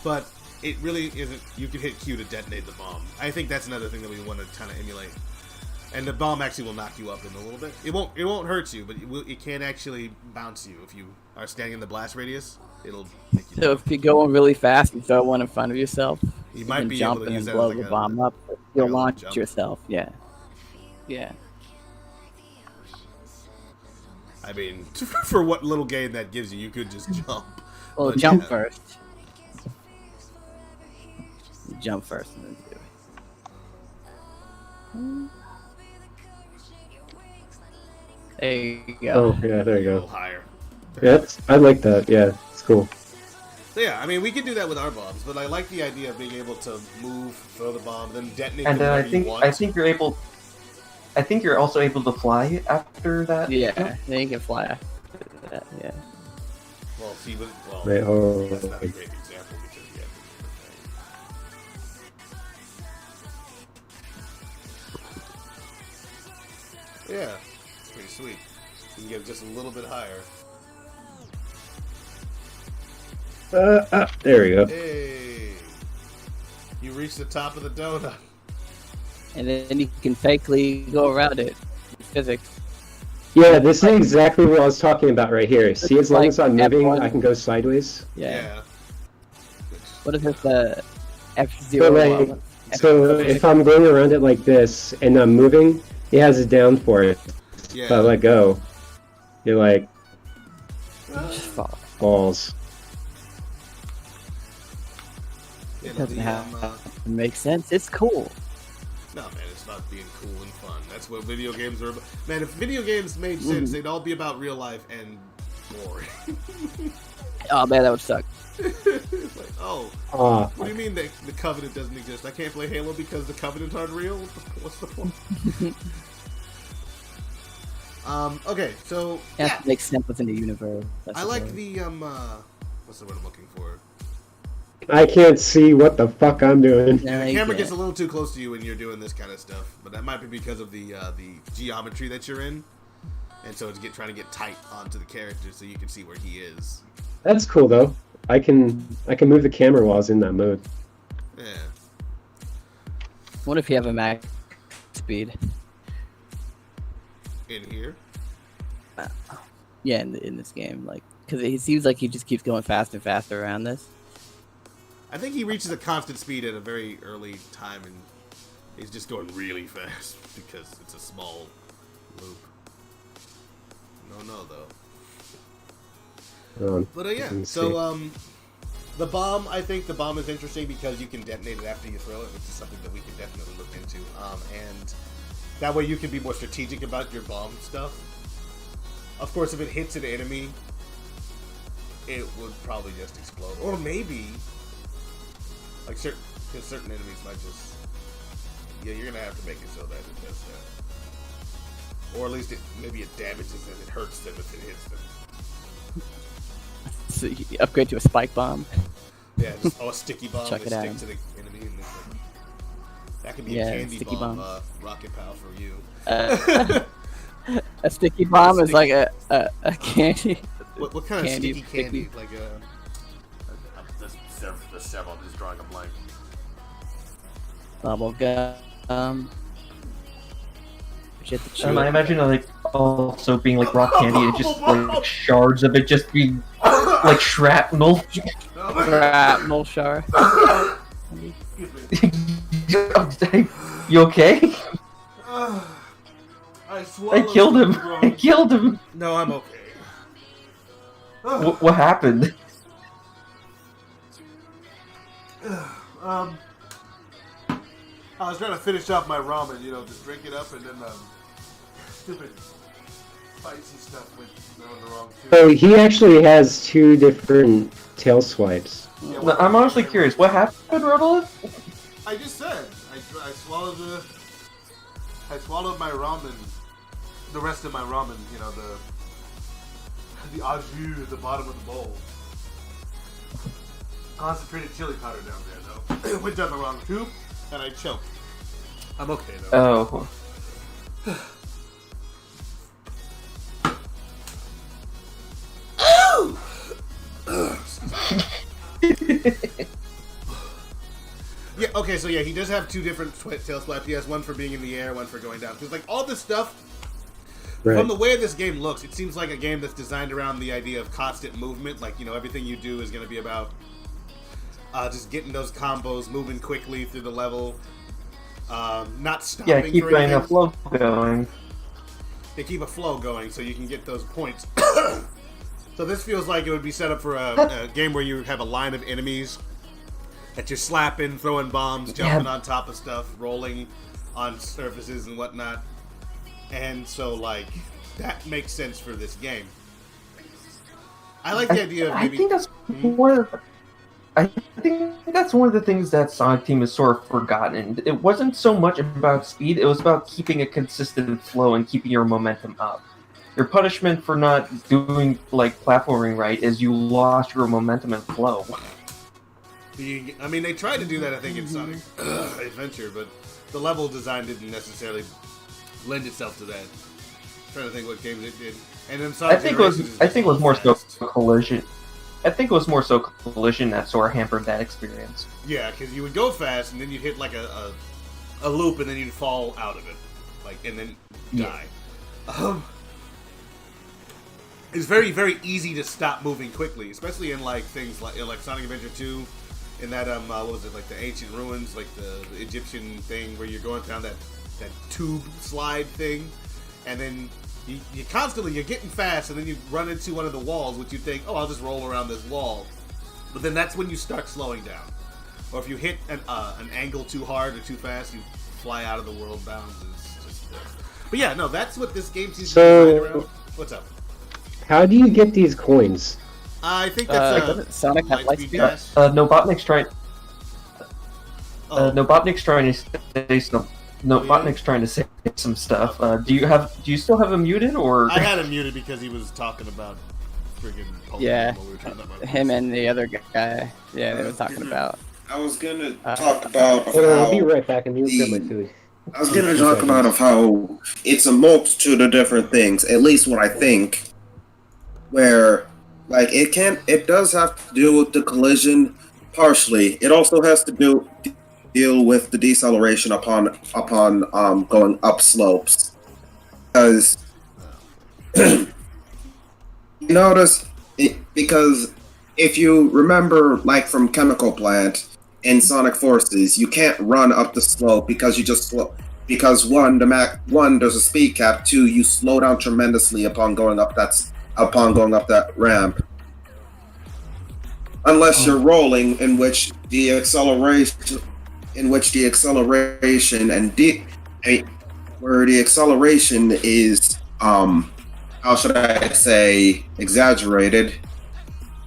but it really isn't. You can hit Q to detonate the bomb. I think that's another thing that we want to kind of emulate. And the bomb actually will knock you up in a little bit. It won't hurt you, but it can actually bounce you if you are standing in the blast radius. It'll make you. So if you're going really fast and throw one in front of yourself, You might can be jump able to and use then that as blow like the a bomb up. You'll like a launch jump. yourself. Yeah. Yeah. I mean, for what little game that gives you, you could just jump. Well, But jump yeah. first. Jump first and then do it. There you go. Oh yeah, there you A little go. higher. Yeah, I like that. Yeah, it's cool. So yeah, I mean, we can do that with our bombs, but I like the idea of being able to move, throw the bomb, then detonate And them I wherever you think want. I think you're able. I think you're also able to fly after that. Yeah, then you can fly after that. Yeah. Well, see, well, Wait, oh, that's not a great example because you have to do the thing. Yeah, it's pretty sweet. You can get just a little bit higher. there we go. Hey, you reach the top of the donut. And then you can fakely go around it. Physics. Yeah, this is exactly what I was talking about right here. See, as long like as I'm moving, F1. I can go sideways. Yeah. Yeah. What is this? F-Zero like, lava. so if I'm going around it like this and I'm moving, he has it down for it. Yeah. If I let go, you're like Just fall. balls. You It know, doesn't the, have to make sense. It's cool. no, man, it's about being cool and fun. That's what video games are about. Man, if video games made sense, they'd all be about real life and boring. Oh man, that would suck. It's like, oh, Ah, what do you mean the Covenant doesn't exist? I can't play Halo because the Covenant aren't real? What's the point? Okay, so It has to make sense within the universe. I like the what's the word I'm looking for? I can't see what the fuck I'm doing. There The you camera go. gets a little too close to you when you're doing this kind of stuff, but that might be because of the geometry that you're in, and so it's trying to get tight onto the character so you can see where he is. That's cool though. I can move the camera while I was in that mode. Yeah. What if you have a max speed? In here. Yeah, in this game, like, because it seems like he just keeps going faster and faster around this. I think he reaches a constant speed at a very early time, and he's just going really fast because it's a small loop. No, though. But yeah, let me so the bomb. I think the bomb is interesting because you can detonate it after you throw it, which is something that we can definitely look into. And that way you can be more strategic about your bomb stuff. Of course, if it hits an enemy, it would probably just explode, or maybe like certain enemies might just. Yeah, you're gonna have to make it so that it does that, or at least maybe it damages them, it hurts them if it hits them. So you upgrade to a spike bomb. Yeah, just, a sticky bomb Chuck that it stick out. to the enemy. And that could be Yeah, a candy sticky bomb, bomb. rocket pal for you. A sticky bomb is like a candy. What kind of Candy, sticky candy? sticky. Like there's several. I'm just drawing a blank. Bubble gum. Which you have to chew And I it. imagine like also being like rock candy and just like shards of it just being like shrapnel. Shrapnel shard. You okay? I killed him. I killed him. No, I'm okay. What happened? I was trying to finish off my ramen, just drink it up and then stupid spicy stuff went down the wrong too. So he actually has two different tail swipes. Yeah, I'm honestly curious. What happened, Rodolph? I just said I swallowed my ramen, the rest of my ramen, the au jus at the bottom of the bowl. Concentrated chili powder down there though. It went down the wrong tube and I choked. I'm okay though. Oh. Yeah, okay, so yeah, he does have two different tail swipes. He has one for being in the air, one for going down. Because, like, all this stuff, Right. from the way this game looks, it seems like a game that's designed around the idea of constant movement. Like, everything you do is going to be about just getting those combos, moving quickly through the level, not stopping Yeah, keep for getting a anything. flow going. They keep a flow going so you can get those points. So this feels like it would be set up for a game where you have a line of enemies that you're slapping, throwing bombs, jumping on top of stuff, rolling on surfaces and whatnot. And so, like, that makes sense for this game. I like the idea of maybe... I think that's one of the things that Sonic Team has sort of forgotten. It wasn't so much about speed, it was about keeping a consistent flow and keeping your momentum up. Your punishment for not doing, like, platforming right is you lost your momentum and flow. I mean, they tried to do that, I think, in Sonic Adventure, but the level design didn't necessarily lend itself to that. I'm trying to think what games it did. And then Sonic I think it was more so fast. collision. I think it was more so collision that sort of hampered that experience. Yeah, because you would go fast, and then you'd hit, like, a loop, and then you'd fall out of it. Like, and then die. It's very, very easy to stop moving quickly, especially in, like, things like Sonic Adventure 2 in that what was it, like the ancient ruins, like the Egyptian thing where you're going down that tube slide thing, and then you constantly you're getting fast, and then you run into one of the walls, which you think, oh, I'll just roll around this wall, but then that's when you start slowing down. Or if you hit an angle too hard or too fast, you fly out of the world bounds. It's just, but yeah, no, that's what this game seems to be designed around. What's up? How do you get these coins? I think that's Sonic have light speed. Nobotnik's trying. Oh. Nobotnik's trying to say some. Nobotnik's trying to say some stuff. Do you still have him muted, or? I had him muted because he was talking about friggin' Pokemon Yeah, while we were talking about him and the other guy. Yeah, they were talking about. I was gonna talk about Hold on, I'll be how right back. I'm gonna grab my food. I was gonna talk about of how it's a multitude of different things. At least what I think, where like it does have to do with the collision partially. It also has to deal with the deceleration upon going up slopes, because you notice because if you remember, like from Chemical Plant in Sonic Forces, you can't run up the slope because you just slow. Because one, there's a speed cap. Two, you slow down tremendously upon going up that ramp. Unless you're rolling, in which the acceleration where the acceleration is how should I say, exaggerated,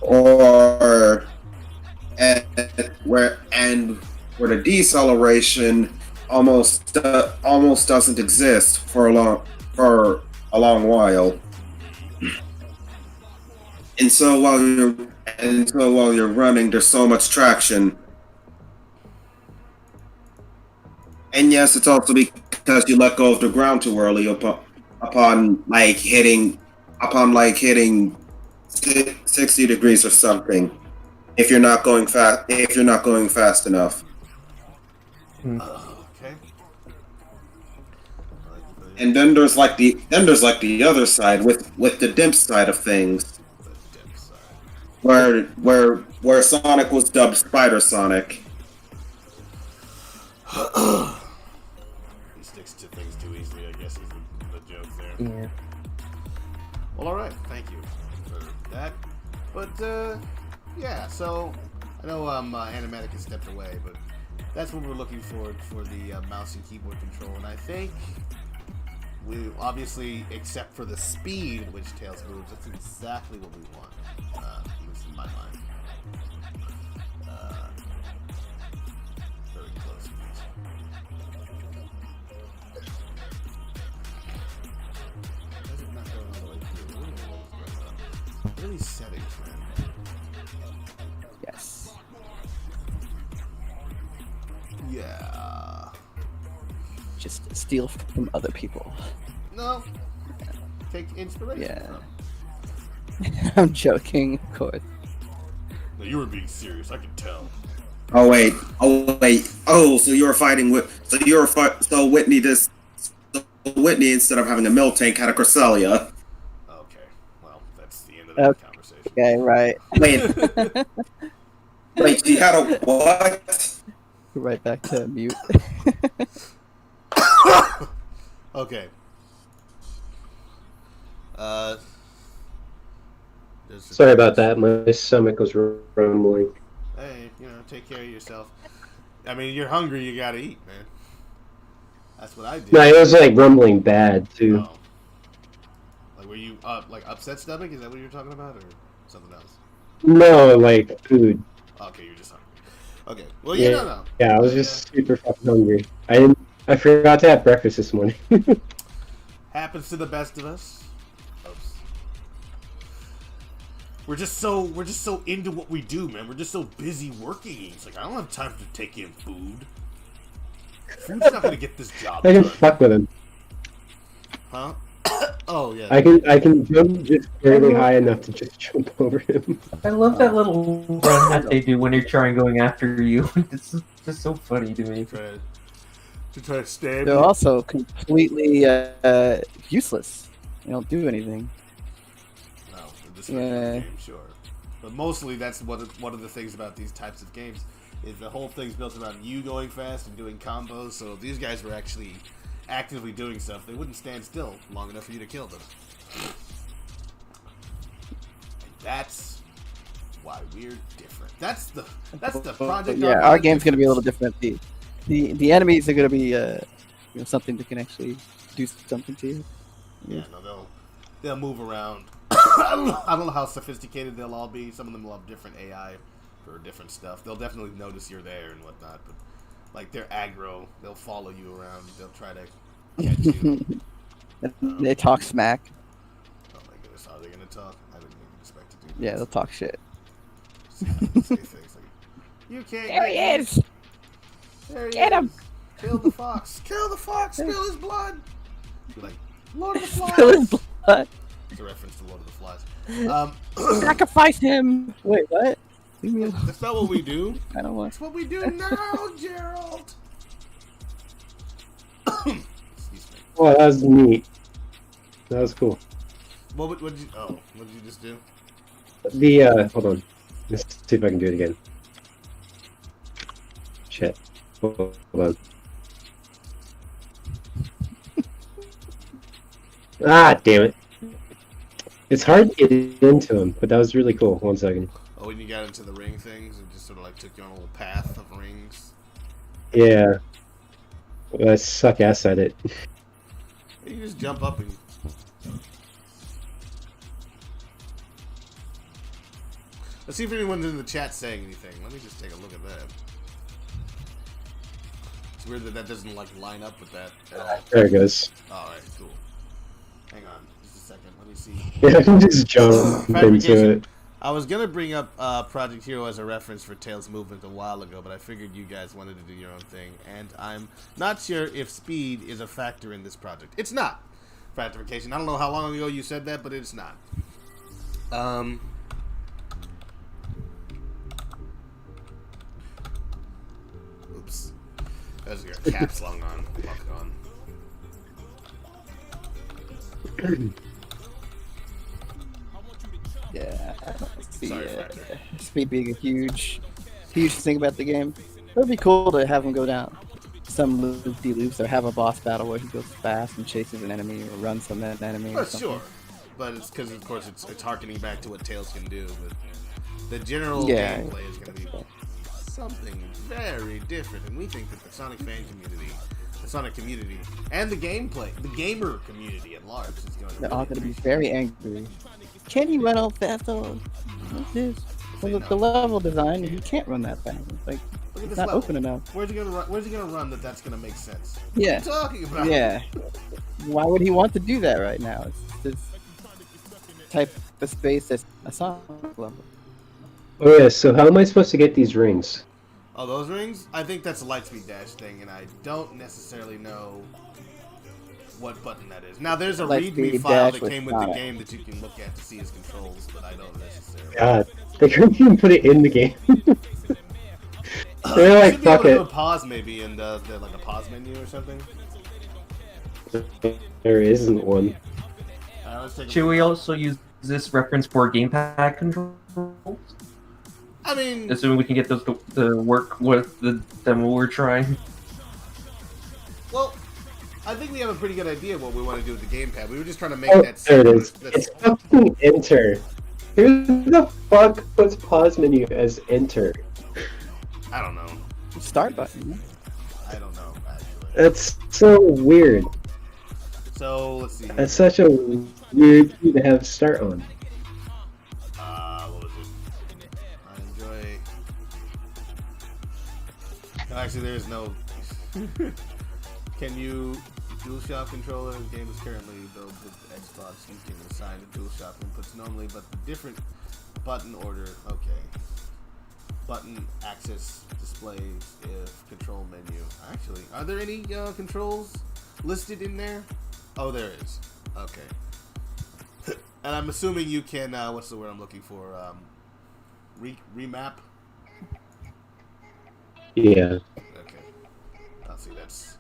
or where the deceleration almost doesn't exist for a long while. And so while you're running, there's so much traction. And yes, it's also because you let go of the ground too early upon hitting 60 degrees or something. If you're not going fast enough. Okay. And then there's the other side with the dimp side of things, where Sonic was dubbed Spider Sonic. He sticks to things too easily, I guess, is the joke there. Yeah. Well, alright, thank you for that. But, yeah, so, I know Animatic has stepped away, but that's what we're looking for the mouse and keyboard control, and I think we obviously, except for the speed at which Tails moves, that's exactly what we want, at least in my mind. Very close. Why is it not going all the way through? What are these settings, man? Yes. Yeah. Just steal from other people. No. Take inspiration Yeah. from. I'm joking, of course. No, you were being serious. I can tell. Oh wait. Oh, so you were fighting with. So Whitney, instead of having a Miltank, tank, had a Cresselia. Okay. Well, that's the end of that conversation. Okay, right. Wait, she had a what? Right back to mute. Okay. Sorry about that. My stomach was rumbling. Hey, take care of yourself. I mean, you're hungry, you gotta eat, man. That's what I did. No, it was like rumbling bad too. Oh. Like, were you like upset stomach? Is that what you're talking about, or something else? No, like food. Okay, you're just hungry. Okay. Well, yeah, no. Yeah, I was just super fucking hungry. I forgot to have breakfast this morning. Happens to the best of us. Oops. We're just so into what we do, man. We're just so busy working. It's like, I don't have time to take in food. Food's not gonna get this job I can done. fuck with him. Huh? Oh yeah. I can jump just barely high enough to just jump over him. I love that little run that they do when you're trying going after you. It's just so funny to me. To try to stab They're you. also completely useless. They don't do anything. No, in this Yeah. game, sure. But mostly, that's one of the things about these types of games is the whole thing's built around you going fast and doing combos. So if these guys were actually actively doing stuff, they wouldn't stand still long enough for you to kill them. That's why we're different. That's the project. Yeah, our game's gonna be a little different. The enemies are gonna be something that can actually do something to you. Yeah, no, they'll move around. I don't know how sophisticated they'll all be. Some of them will have different AI for different stuff. They'll definitely notice you're there and whatnot. But like they're aggro, they'll follow you around. They'll try to catch you. They talk smack. Oh my goodness, how are they gonna talk? I didn't even expect to do that. Yeah, they'll talk shit. Say things like, "You can't." There he is. There he Get him. is. Kill the fox. Kill the fox. Spill his blood. You're like, Lord of the Flies. Spill his blood. It's a reference to Lord of the Flies. Sacrifice him. Wait, what? Leave me alone. That's not what we do. I don't want. That's what we do now, Gerald. Excuse me. Oh, that was neat. That was cool. What did you? Oh, what did you just do? Hold on. Let's see if I can do it again. Shit. Hold on. Ah, damn it. It's hard to get into him, but that was really cool. 1 second. Oh, when you got into the ring things, it just sort of like took you on a little path of rings. Yeah. Well, I suck ass at it. You just jump up and. Let's see if anyone's in the chat saying anything. Let me just take a look at that. It's weird that doesn't like line up with that at all. There it goes. Alright, cool. Hang on, just a second. Let me see. Yeah, I can just jump into it. I was gonna bring up Project Hero as a reference for Tails' movement a while ago, but I figured you guys wanted to do your own thing, and I'm not sure if speed is a factor in this project. It's not. Factorification. I don't know how long ago you said that, but it's not. Oops. There's your caps lock on. Yeah. Sorry, Factor. Speed being a huge thing about the game. It would be cool to have him go down some loop-de-loops or have a boss battle where he goes fast and chases an enemy or runs from that enemy. Oh, sure. But it's because, of course, it's harkening back to what Tails can do. But the general gameplay is going to be something very different. And we think that the Sonic fan community, the Sonic community, and the gameplay, the gamer community at large is going to They're all going to be very angry. Can he run all fast? What's this? Well, the level design, he can't run that fast. It's like, Look at it's this not level. open enough. Where's he gonna run? Where's he gonna run that's gonna make sense? Yeah. What are you talking about? Yeah. Why would he want to do that right now? It's this type of space that's a Sonic level. Oh yeah, so how am I supposed to get these rings? Oh, those rings? I think that's a Lightspeed Dash thing, and I don't necessarily know what button that is. Now, there's a Lightspeed README file Dash that came with with the Sonic. game that you can look at to see his controls, but I don't necessarily. God, they couldn't even put it in the game. They're like, should be able fuck to it. do a pause maybe in like a pause menu or something. There isn't one. Let's take a Should look. we also use this reference for gamepad controls? I mean, Assuming we can get those to work with the demo we're trying. well, I think we have a pretty good idea what we want to do with the gamepad. We were just trying to make Oh, that. there it is. that's- It's fucking enter. Who the fuck puts pause menu as enter? I don't know. Start button. I don't know actually. That's so weird. So let's see. That's such a weird key to have start on. What was it? I enjoy. No, actually, there is no. Can you DualShock controller? The game is currently built with Xbox. You can assign the DualShock inputs normally, but the different button order. Okay. Button access displays if control menu. Actually, are there any controls listed in there? Oh, there is. Okay. And I'm assuming you can. What's the word I'm looking for? Remap. Yeah. Okay. I'll see. That's.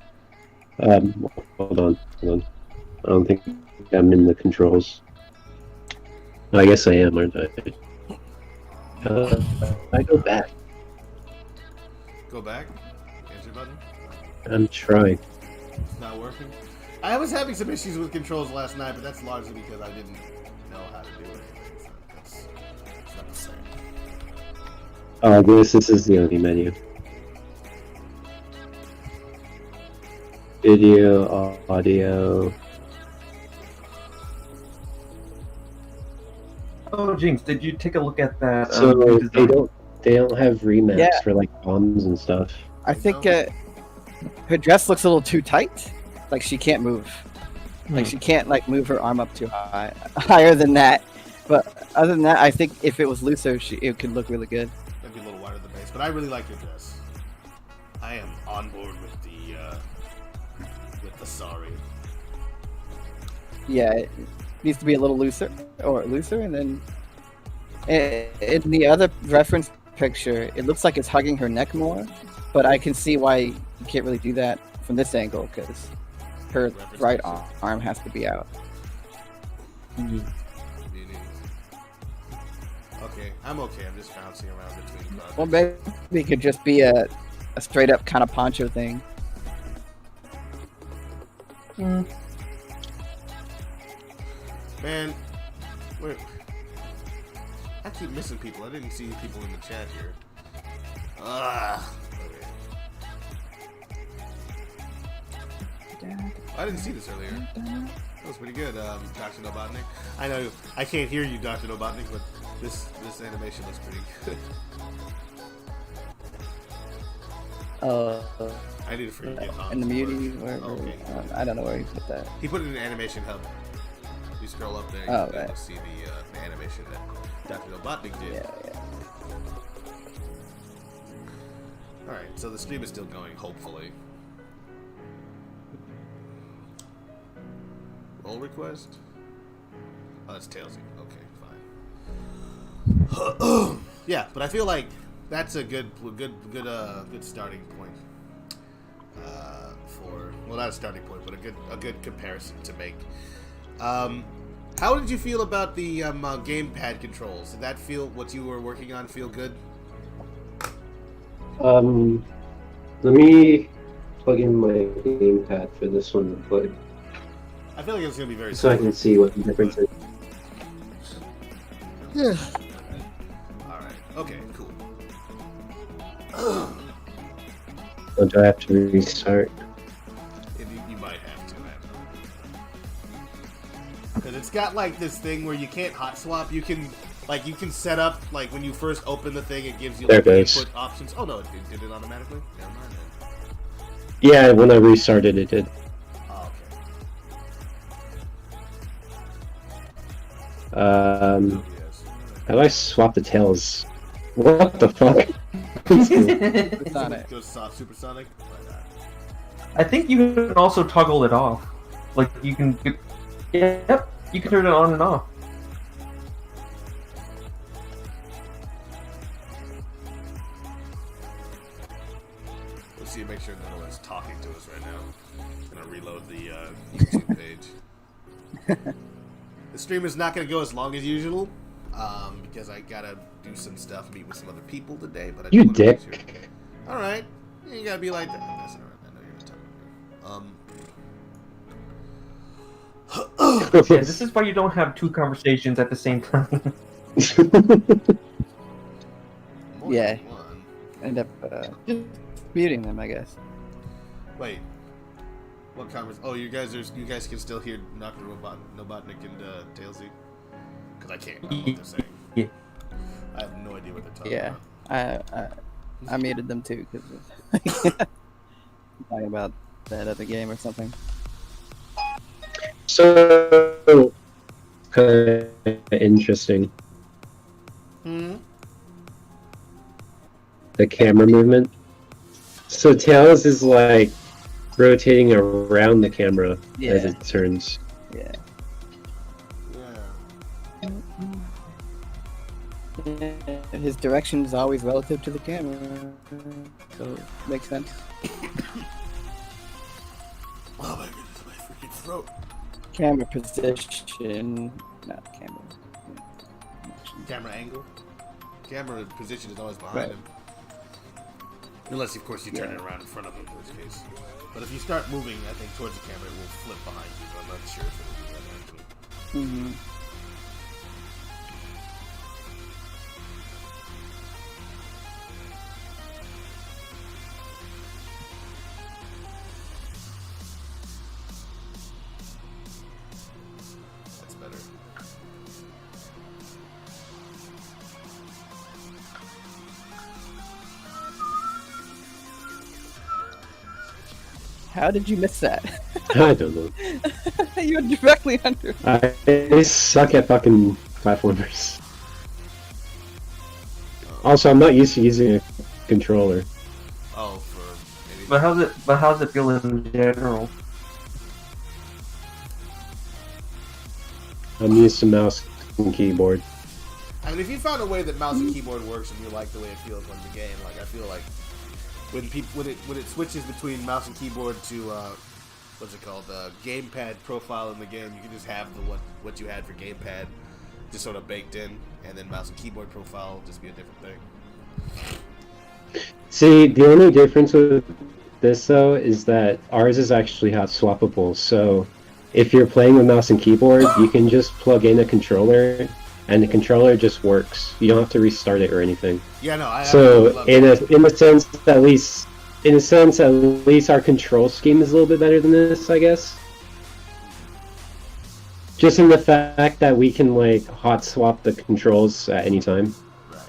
Hold on. I don't think I'm in the controls. I guess I am, aren't I? I go back. Go back. Enter button. I'm trying. It's not working. I was having some issues with controls last night, but that's largely because I didn't know how to do it. So that's not the same. Oh, this is the only menu. Video, audio. Oh, Jinx, did you take a look at that? So redesign? they don't have remaps Yeah. for like bombs and stuff. I think her dress looks a little too tight. Like she can't move. Like she can't like move her arm up too high, higher than that. But other than that, I think if it was looser, it could look really good. Maybe a little wider at the base, but I really like your dress. I am on board with the sorry. Yeah, it needs to be a little looser, and then in the other reference picture, it looks like it's hugging her neck more. But I can see why you can't really do that from this angle because her right arm has to be out. Okay, I'm okay. I'm just bouncing around between projects. Well, maybe it could just be a straight up kind of poncho thing. Man, wait. I keep missing people. I didn't see people in the chat here. Okay. I didn't see this earlier. That was pretty good, Dr. Nobotnik. I know I can't hear you, Dr. Nobotnik, but this animation looks pretty good. I need to forget In the muties, wherever. Okay. I don't know where he put that. He put it in Animation Hub. You scroll up there, Oh, you right. can see the animation that Dr. Nobotnik did. Yeah. Alright, so the stream is still going, hopefully. Roll request? Oh, that's Tailsy. Okay, fine. Yeah, but I feel like that's a good starting point. Well, not a starting point, but a good comparison to make. How did you feel about the gamepad controls? Did that feel what you were working on feel good? Let me plug in my gamepad for this one real quick, I feel like it's gonna be very so I similar. can see what the difference is. Yeah. Alright, okay, cool. Or do I have to restart? You might have to, because it's got like this thing where you can't hot swap. You can set up like when you first open the thing, it gives you There like it the goes. input options. Oh no, it did it automatically. Never mind then. Yeah, when I restarted it did. Oh, okay. Yes. Yes. How do I swap the tails? What the fuck? Supersonic. Goes supersonic. I think you can also toggle it off. Like you can, yep, you can turn it on and off. Let's see, make sure no one's talking to us right now. I'm gonna reload the YouTube page. The stream is not gonna go as long as usual, because I gotta do some stuff, meet with some other people today. But I do You wanna make dick. sure. All right, you gotta be like that. I'm messing around. I know you're not talking to me. Yeah, this is why you don't have two conversations at the same time. More Yeah. than one. End up just muting them, I guess. Wait. What conversation? Oh, you guys can still hear Dr. Nobotnik and Tailsy? Because I can't. I don't know what they're saying. Yeah. I have no idea what they're talking Yeah, about. I muted them too because talking about that other game or something. So, kind of interesting. The camera movement. So Tails is like rotating around the camera as Yeah. it turns. Yeah. Yeah. His direction is always relative to the camera, so it makes sense. Oh my goodness, my freaking throat. Camera position, not camera. Camera angle. camera position is always behind him. Unless, of course, you turn it around in front of him, in which case. But if you start moving, I think, towards the camera, it will flip behind you. But I'm not sure if it will do that, actually. Mm-hmm. That's better. How did you miss that? I don't know. You were directly under. I suck at fucking platformers. Also, I'm not used to using a controller. Oh, for maybe. But how's it feel in general? I'm used to mouse and keyboard. I mean, if you found a way that mouse and keyboard works and you like the way it feels on the game, like I feel like when it switches between mouse and keyboard to what's it called, gamepad profile in the game, you can just have what you had for gamepad just sort of baked in, and then mouse and keyboard profile will just be a different thing. See, the only difference with this though is that ours is actually hot swappable. So if you're playing with mouse and keyboard, you can just plug in a controller, and the controller just works. You don't have to restart it or anything. Yeah, no, I So love in that. a sense, at least our control scheme is a little bit better than this, I guess. Just in the fact that we can like hot swap the controls at any time. Right.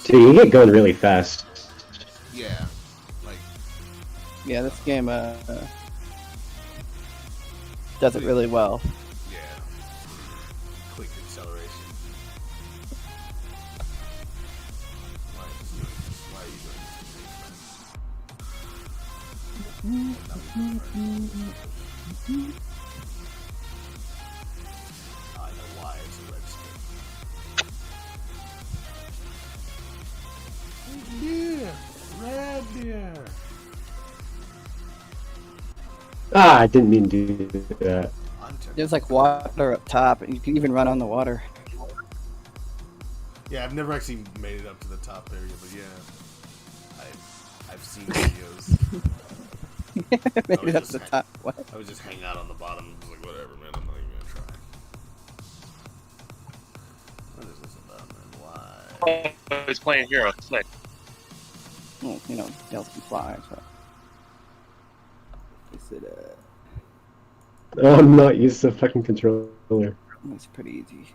So you get going really fast. Yeah, like Yeah, this game does it really well. yeah, quick acceleration. Why are you doing this? I know why it's a red skin. Deer, red deer. Ah, I didn't mean to do that. Hunter. There's like water up top, and you can even run on the water. Yeah, I've never actually made it up to the top area, but yeah, I've seen videos. Made was it up just to the saying. top. What? I would just hang out on the bottom and was like, whatever, man, I'm not even gonna try. What is this about, man? Why? I was playing Hero. It's like, Well, you know, tails can fly. So. Is it I'm not used to fucking controller. It's pretty easy.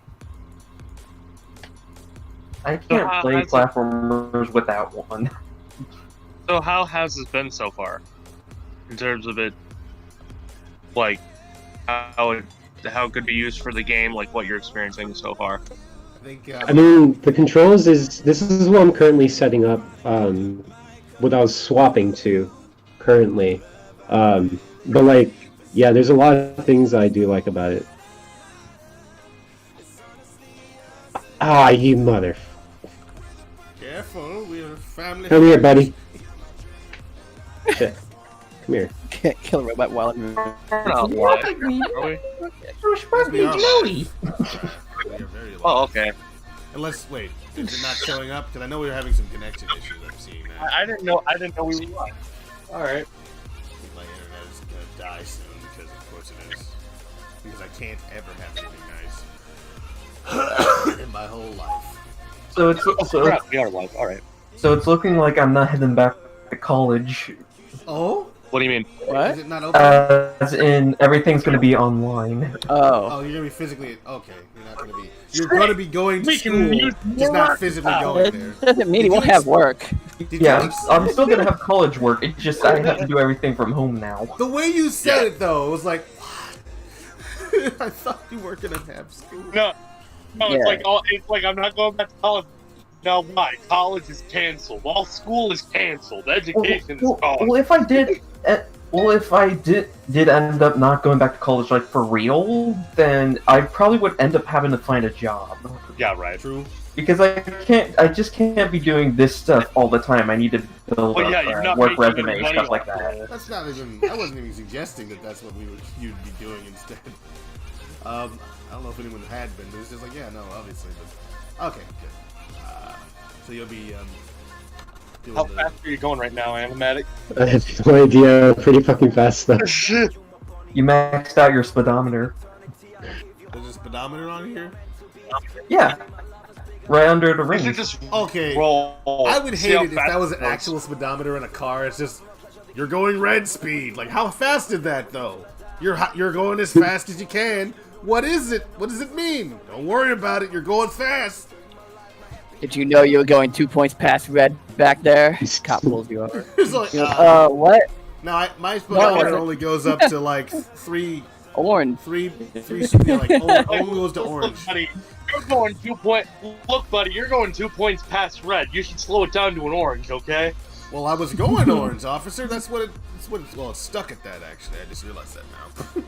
I can't play has it- platformers without one. so how has this been so far? In terms of it, like, how it could be used for the game, like what you're experiencing so far? I think. I mean, the controls this is what I'm currently setting up. What I was swapping to, currently. But like, yeah, there's a lot of things I do like about it. Ah, you mother. Careful, we're a family. Come here, buddy. Shit. Come here. Can't kill a robot while I'm. We're not live, are we? Yes, we are live. We are very live. Oh, okay. Unless, wait, is it not showing up? Because I know we were having some connection issues. I'm seeing that. I didn't know we were live. All right. My internet is gonna die soon because, of course, it is. Because I can't ever have anything nice in my whole life. So it's We are live. All right. so it's looking like I'm not heading back to college. Oh? What do you mean? What? Is it not open? As in, everything's gonna be online. Oh. Oh, you're gonna be physically okay. You're not gonna be. You're gonna be going to school, just not physically It going there. doesn't mean he won't have work. Did Yeah, you, I'm still gonna have college work. It's just I have to do everything from home now. the way you said it though, it was like, what? I thought you were gonna have school. No, Yeah. it's like I'm not going back to college. No, why? College is canceled. All school is canceled. Education is gone. Well, if I did, Well, if I did end up not going back to college, like, for real, then I probably would end up having to find a job. Yeah, right. True. Because I just can't be doing this stuff all the time. I need to build Well, up yeah, you're not work making resume, money stuff like off that. of That's not even. I wasn't even suggesting that that's what you'd be doing instead. I don't know if anyone had been, but it's just like, yeah, no, obviously, but okay, good. So you'll be doing How the. fast are you going right now, Animatic? I have no idea. Pretty fucking fast though. You maxed out your speedometer. There's a speedometer on here. Yeah, right under the You should ring. just Okay. roll. I would See hate how it if fast that was an it goes. actual speedometer in a car. It's just you're going red speed. Like, how fast did that though? You're going as fast as you can. What is it? What does it mean? Don't worry about it. You're going fast. Did you know you were going 2 points past red back there? Cop pulls you over. It's like, What? no, my speedometer No. only goes up to like three, Orange. yeah, like only goes to orange. Buddy, you're going 2 point. Look, buddy, you're going 2 points past red. You should slow it down to an orange, okay? Well, I was going orange, officer. That's what well, it's stuck at that, actually. I just realized that now.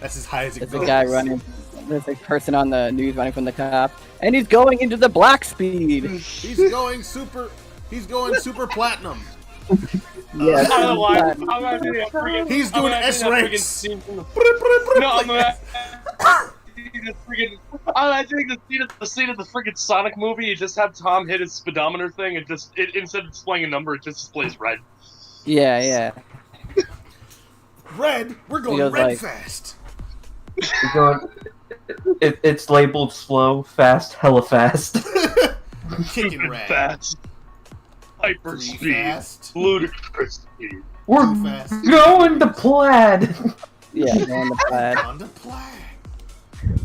That's as high as it There's goes. a guy running. There's a person on the news running from the cop, and he's going into the black speed. He's going super platinum. Yes. I don't know why. I'm not doing that friggin'. He's doing I'm not S doing that ranks. friggin' scene from No, I'm not. I'm doing the scene of the friggin' Sonic movie. You just have Tom hit his speedometer thing, and instead of displaying a number, it just displays red. Yeah. Red, we're going goes red like- fast. You're going, it's labeled slow, fast, hella fast. Kicking Super red. fast. Hyper Too speed. fast. Ludicrous speed. We're Too fast. going to plaid. Yeah, going to plaid. On the flag.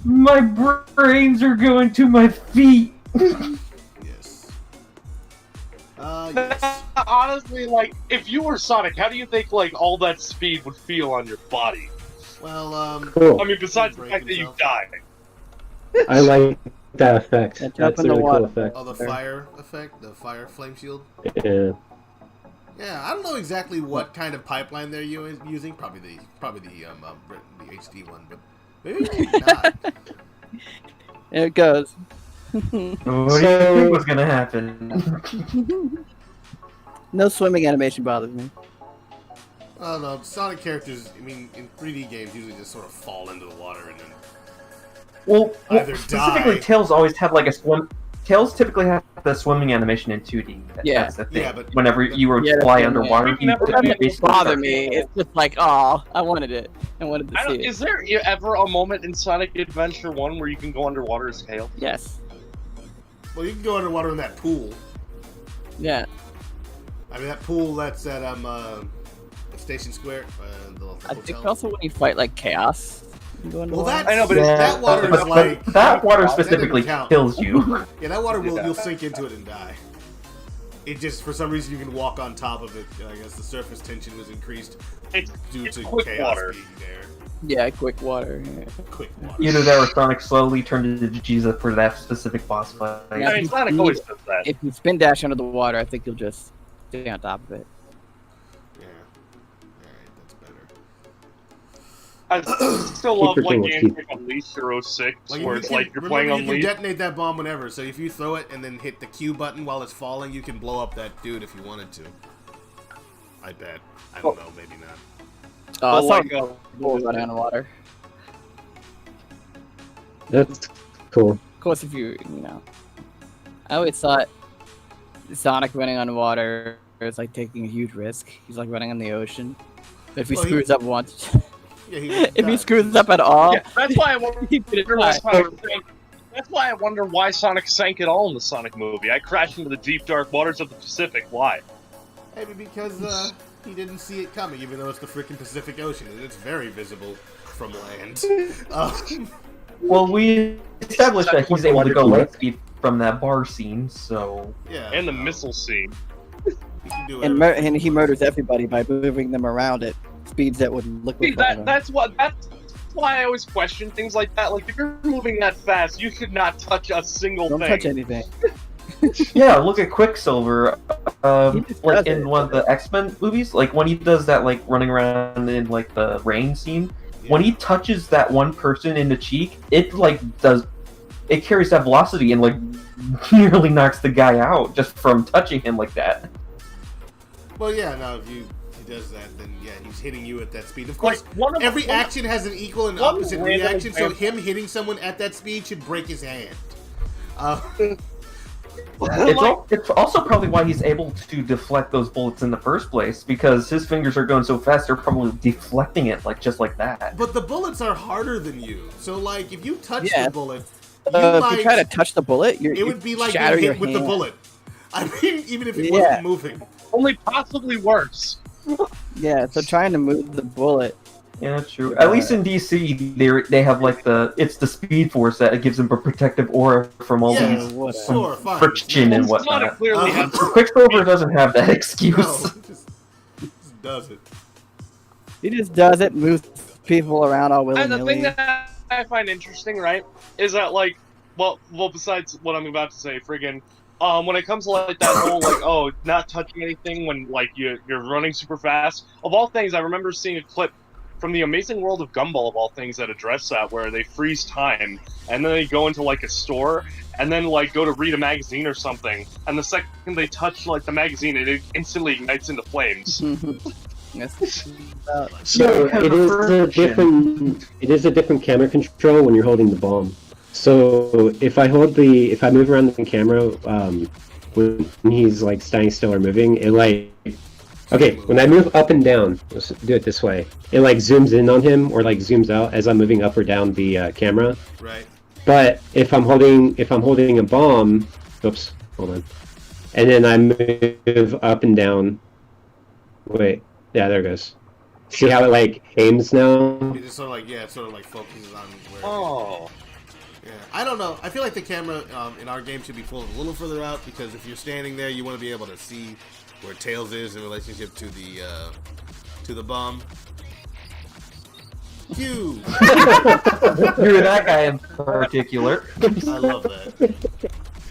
My brains are going to my feet. Yes. Yes. Honestly, like, if you were Sonic, how do you think, like, all that speed would feel on your body? Well, Cool. I mean, besides the fact that you die. I like that effect. Yeah, jump That's a in the really cool water. effect. oh, the fire effect, the fire flame shield. Yeah. Yeah, I don't know exactly what kind of pipeline they're using. Probably the HD one, but maybe not. There it goes. What do you think was gonna happen? No swimming animation bothers me. I don't know. Sonic characters, I mean, in 3D games, usually just sort of fall into the water and then. Well, Either specifically, die. Tails always have like a swim. Tails typically have the swimming animation in 2D. Yeah. That's the thing. Yeah, but- whenever you were Yeah, fly that's underwater, the you thing. It doesn't basically bother start- me. It's just like, oh, I wanted it. I wanted to see it. Is there ever a moment in Sonic Adventure 1 where you can go underwater as Tails? Yes. Well, you can go underwater in that pool. Yeah. I mean, that pool that's at Station Square, the I hotel. think also when you fight like chaos. You go Well, underwater. that I know, but that water is but like that water that specifically doesn't count. kills you. Yeah, that water you'll sink into it and die. It just for some reason you can walk on top of it. I guess the surface tension was increased It's due it's to quick chaos water. being there. Yeah, quick water. Yeah. Quick water. Either that or Sonic slowly turned into Jesus for that specific boss fight. Yeah. I mean, Sonic always does that. If you spin dash under the water, I think you'll just stay on top of it. Yeah. Alright, that's better. I still love Super like cool. games like Unleashed or 06, Like, where you it's can- like you're remember playing you can Unleashed. detonate that bomb whenever. So if you throw it and then hit the Q button while it's falling, you can blow up that dude if you wanted to. I bet. I don't know. Maybe not. Oh, But it's like, like bull running underwater. That's cool. Of course, if you know, I always thought Sonic running underwater is like taking a huge risk. He's like running in the ocean. But if he Well, he- screws up once, Yeah, he if he screws up at all, yeah, that's why I wonder he did it why fine. Sonic sank. That's why I wonder why Sonic sank at all in the Sonic movie. I crashed into the deep dark waters of the Pacific. Why? Maybe because he didn't see it coming, even though it's the freaking Pacific Ocean and it's very visible from land. Well, we established that he's able to go light speed from that bar scene, so Yeah. And the missile scene. He can do And, everything. and he murders everybody by moving them around at speeds that would See, liquefy them. that's why I always question things like that. Like, if you're moving that fast, you should not touch a single Don't thing. touch anything. yeah. Look at Quicksilver. like in one of the X-Men movies, like when he does that, like running around in like the rain scene, when he touches that one person in the cheek, it carries that velocity and like nearly knocks the guy out just from touching him like that. Well, yeah, no, if he does that, then yeah, he's hitting you at that speed. Of course, every action has an equal and opposite reaction, so him hitting someone at that speed should break his hand. It's also probably why he's able to deflect those bullets in the first place, because his fingers are going so fast, they're probably deflecting it just like that. But the bullets are harder than you, so like if you touch the bullet, if you try to touch the bullet, it would be like being hit with the bullet. I mean, even if it wasn't moving. Only possibly worse. Yeah, so trying to move the bullet. Yeah, true. At least in DC, they have like it's the Speed Force that gives them a protective aura from all these friction and whatnot. Quicksilver doesn't have that excuse. No, just does it. He just does it, moves people around all willy-nilly. And the thing that I find interesting, right, is that like, well, besides what I'm about to say, friggin'. When it comes to like that whole like not touching anything when like you're running super fast. Of all things, I remember seeing a clip from the Amazing World of Gumball of all things that address that, where they freeze time and then they go into like a store and then like go to read a magazine or something, and the second they touch like the magazine, it instantly ignites into flames. So it is a different camera control when you're holding the bomb. So if I move around the camera when he's like standing still or moving, it like, okay, when I move up and down, let's do it this way. It like zooms in on him or like zooms out as I'm moving up or down the camera. Right. But if I'm holding a bomb, oops, hold on, and then I move up and down. Wait, yeah, there it goes. See how it like aims now? It just sort of like focuses on where. Yeah, I don't know. I feel like the camera in our game should be pulled a little further out, because if you're standing there, you want to be able to see where Tails is in relationship to the bomb. You. You're that guy in particular. I love that.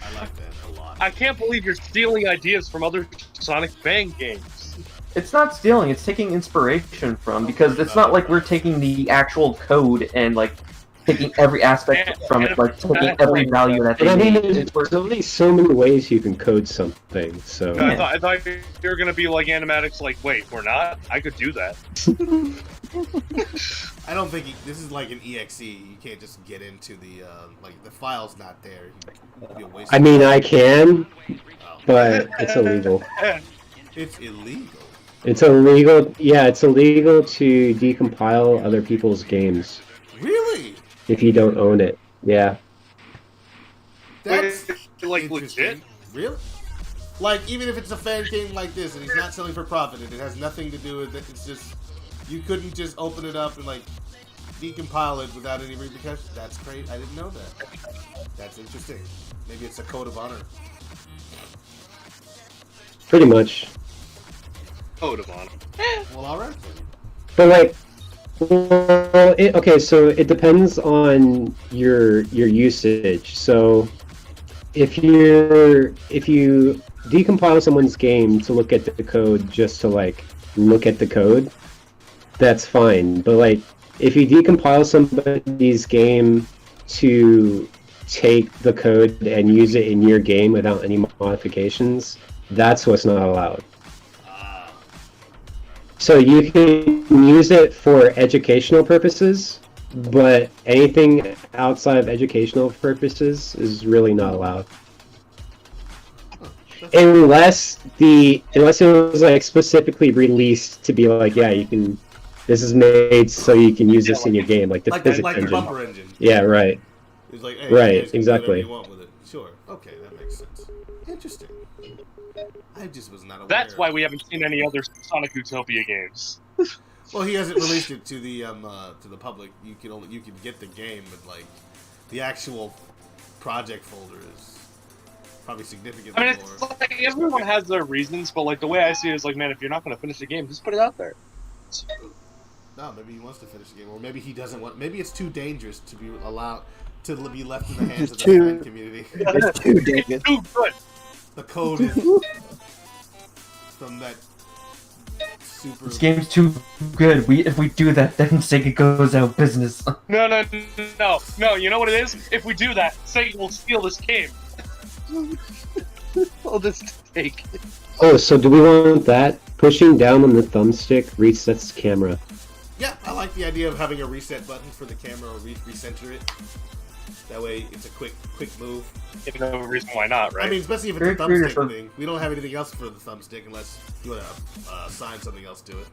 I like that a lot. I can't believe you're stealing ideas from other Sonic Bang games. It's not stealing; it's taking inspiration from, because it's not like we're taking the actual code and like taking every aspect from it, like taking every value that they But I mean, need. there's only so many ways you can code something. So I thought you were gonna be like animatics. Like, wait, we're not. I could do that. I don't think this is like an EXE. You can't just get into the like the file's not there. You'd be a waste. I mean, I can, but it's illegal. It's illegal. It's illegal. Yeah, it's illegal to decompile other people's games. Really? If you don't own it, yeah. That's like interesting. legit. Really? Like, even if it's a fan game like this and he's not selling for profit and it has nothing to do with it, it's just you couldn't just open it up and like decompile it without any repercussions. That's great. I didn't know that. That's interesting. Maybe it's a code of honor. Pretty much. Code of honor. Well, all right then. But like, well, okay, so it depends on your usage. So if you decompile someone's game to look at the code just to like look at the code, that's fine. But like, if you decompile somebody's game to take the code and use it in your game without any modifications, that's what's not allowed. So you can use it for educational purposes, but anything outside of educational purposes is really not allowed. Unless it was like specifically released to be like, yeah, you can. This is made so you can use this in your game, like the physics like engine. the bumper engine. Yeah, right. It's like, hey, Right, you guys can do exactly. whatever you want with it. Sure. Okay, that makes sense. Interesting. I just was not aware. That's why we haven't seen any other Sonic Utopia games. Well, he hasn't released it to the public. You can get the game, but like the actual project folder is probably significantly I mean, more. it's like everyone has their reasons, but like the way I see it is like, man, if you're not going to finish the game, just put it out there. No, maybe he wants to finish the game, or maybe he doesn't want. Maybe it's too dangerous to be allowed to be left in the hands of the fan community. It's too dangerous. Too good. The code is. from that super. This game's too good. If we do that, then Sega goes out of business. No. You know what it is? If we do that, Satan will steal this game. I'll just take it. Oh, so do we want that? Pushing down on the thumbstick resets camera. Yeah, I like the idea of having a reset button for the camera or recenter it. That way, it's a quick move. There's no reason why not, right? I mean, especially if it's a thumbstick thing. We don't have anything else for the thumbstick unless you want to assign something else to it.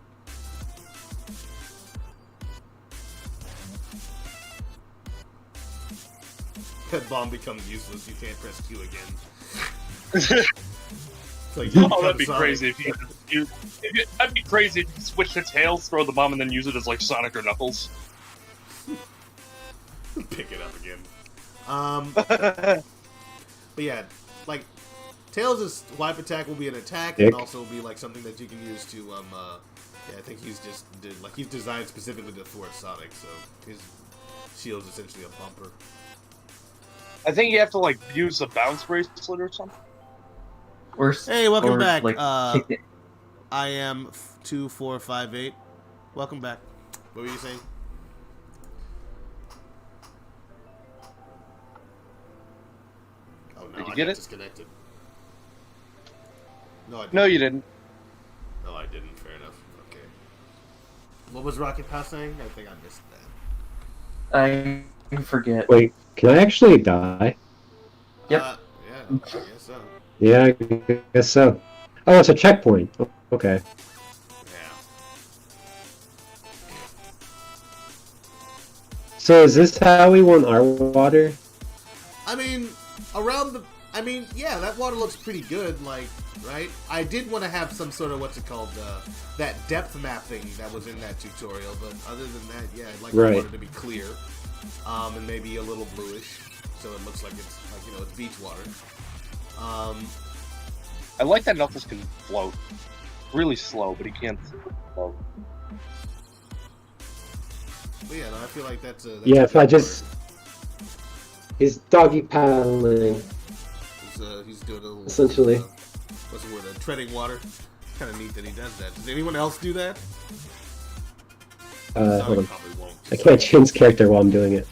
That bomb becomes useless. You can't press Q again. Like, oh, that'd be crazy if you that'd be crazy if you switch to Tails, throw the bomb, and then use it as like Sonic or Knuckles. Pick it up again. But yeah, like Tails' wipe attack will be an attack and also be like something that you can use to yeah, I think he's designed specifically to thwart Sonic, so his shield's essentially a bumper. I think you have to like use a bounce bracelet or something. Hey, welcome back. Like, I am 2458. Welcome back. What were you saying? Oh no, Did you I get got it? disconnected. No, I didn't. No, you didn't. No, I didn't. Fair enough. Okay. What was Rocket Pass saying? I think I missed that. I forget. Wait, can I actually die? Yep. Yeah, I guess so. Yeah, I guess so. Oh, it's a checkpoint. Okay. Yeah. So is this how we want our water? I mean, yeah, that water looks pretty good, like, right? I did want to have some sort of, that depth map thing that was in that tutorial, but other than that, yeah, I'd like the water to be clear, and maybe a little bluish, so it looks like it's, like, it's beach water. I like that Knuckles can float. Really slow, but he can float. But yeah, no, I feel like that's yeah, if I just... He's doggy paddling. He's doing a little... Essentially. What's the word? Treading water. Kind of neat that he does that. Does anyone else do that? Hold on. Probably won't. I can't change character while I'm doing it.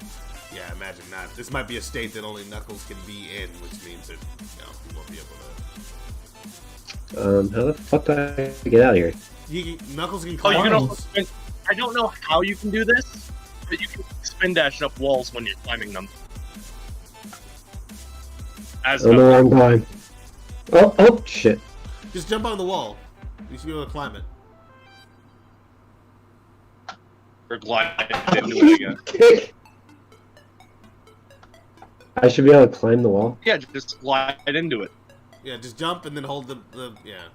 Yeah, imagine not. This might be a state that only Knuckles can be in, which means that, he won't be able to... How the fuck do I get out of here? Knuckles can Oh, climb you can also walls. spin, I don't know how you can do this, but you can spin dash up walls when you're climbing them. Oh no, I'm going. Oh, shit. Just jump on the wall. You should be able to climb it. Or glide into it again. I should be able to climb the wall? Yeah, just glide into it. Yeah, just jump and then hold the yeah.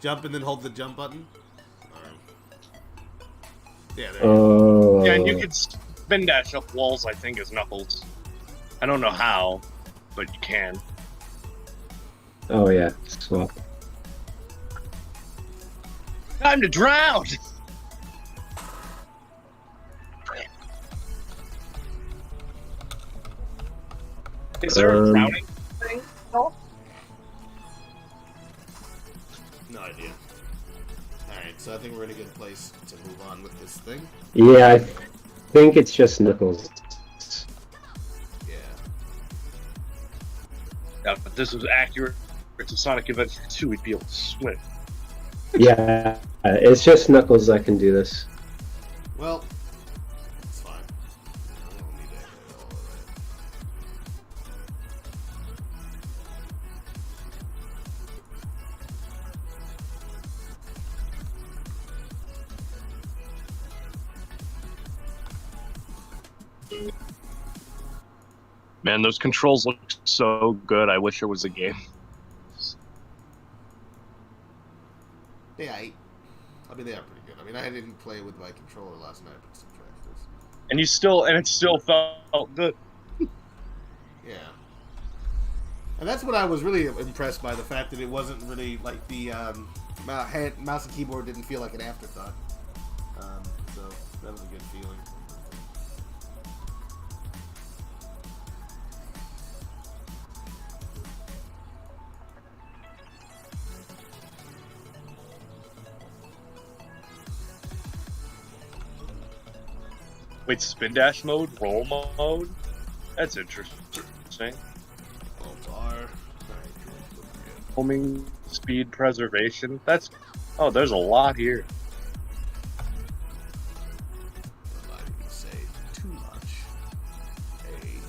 Jump and then hold the jump button. Alright. Yeah, there you go. Yeah, and you can spin dash up walls, I think, as Knuckles. I don't know how, but you can. Oh yeah, swap. Time to drown! Is there a drowning thing? No? No idea. Alright, so I think we're in a good place to move on with this thing. Yeah, I think it's just Knuckles. Yeah. Yeah, if this was accurate to Sonic Adventure 2, we'd be able to swim. Yeah, it's just Knuckles that can do this. Well, it's fine. I don't need that at all of that. Man, those controls look so good. I wish there was a game. I mean, they are pretty good. I mean, I didn't play with my controller last night, but subtractors. And it still felt good. Yeah. And that's what I was really impressed by, the fact that it wasn't really like the mouse and keyboard didn't feel like an afterthought. So that was a good feeling. Wait, spin dash mode, roll mode. That's interesting. Oh, bar. Alright, Homing, speed preservation. That's. Oh, there's a lot here. I'm not even say too much. Hey.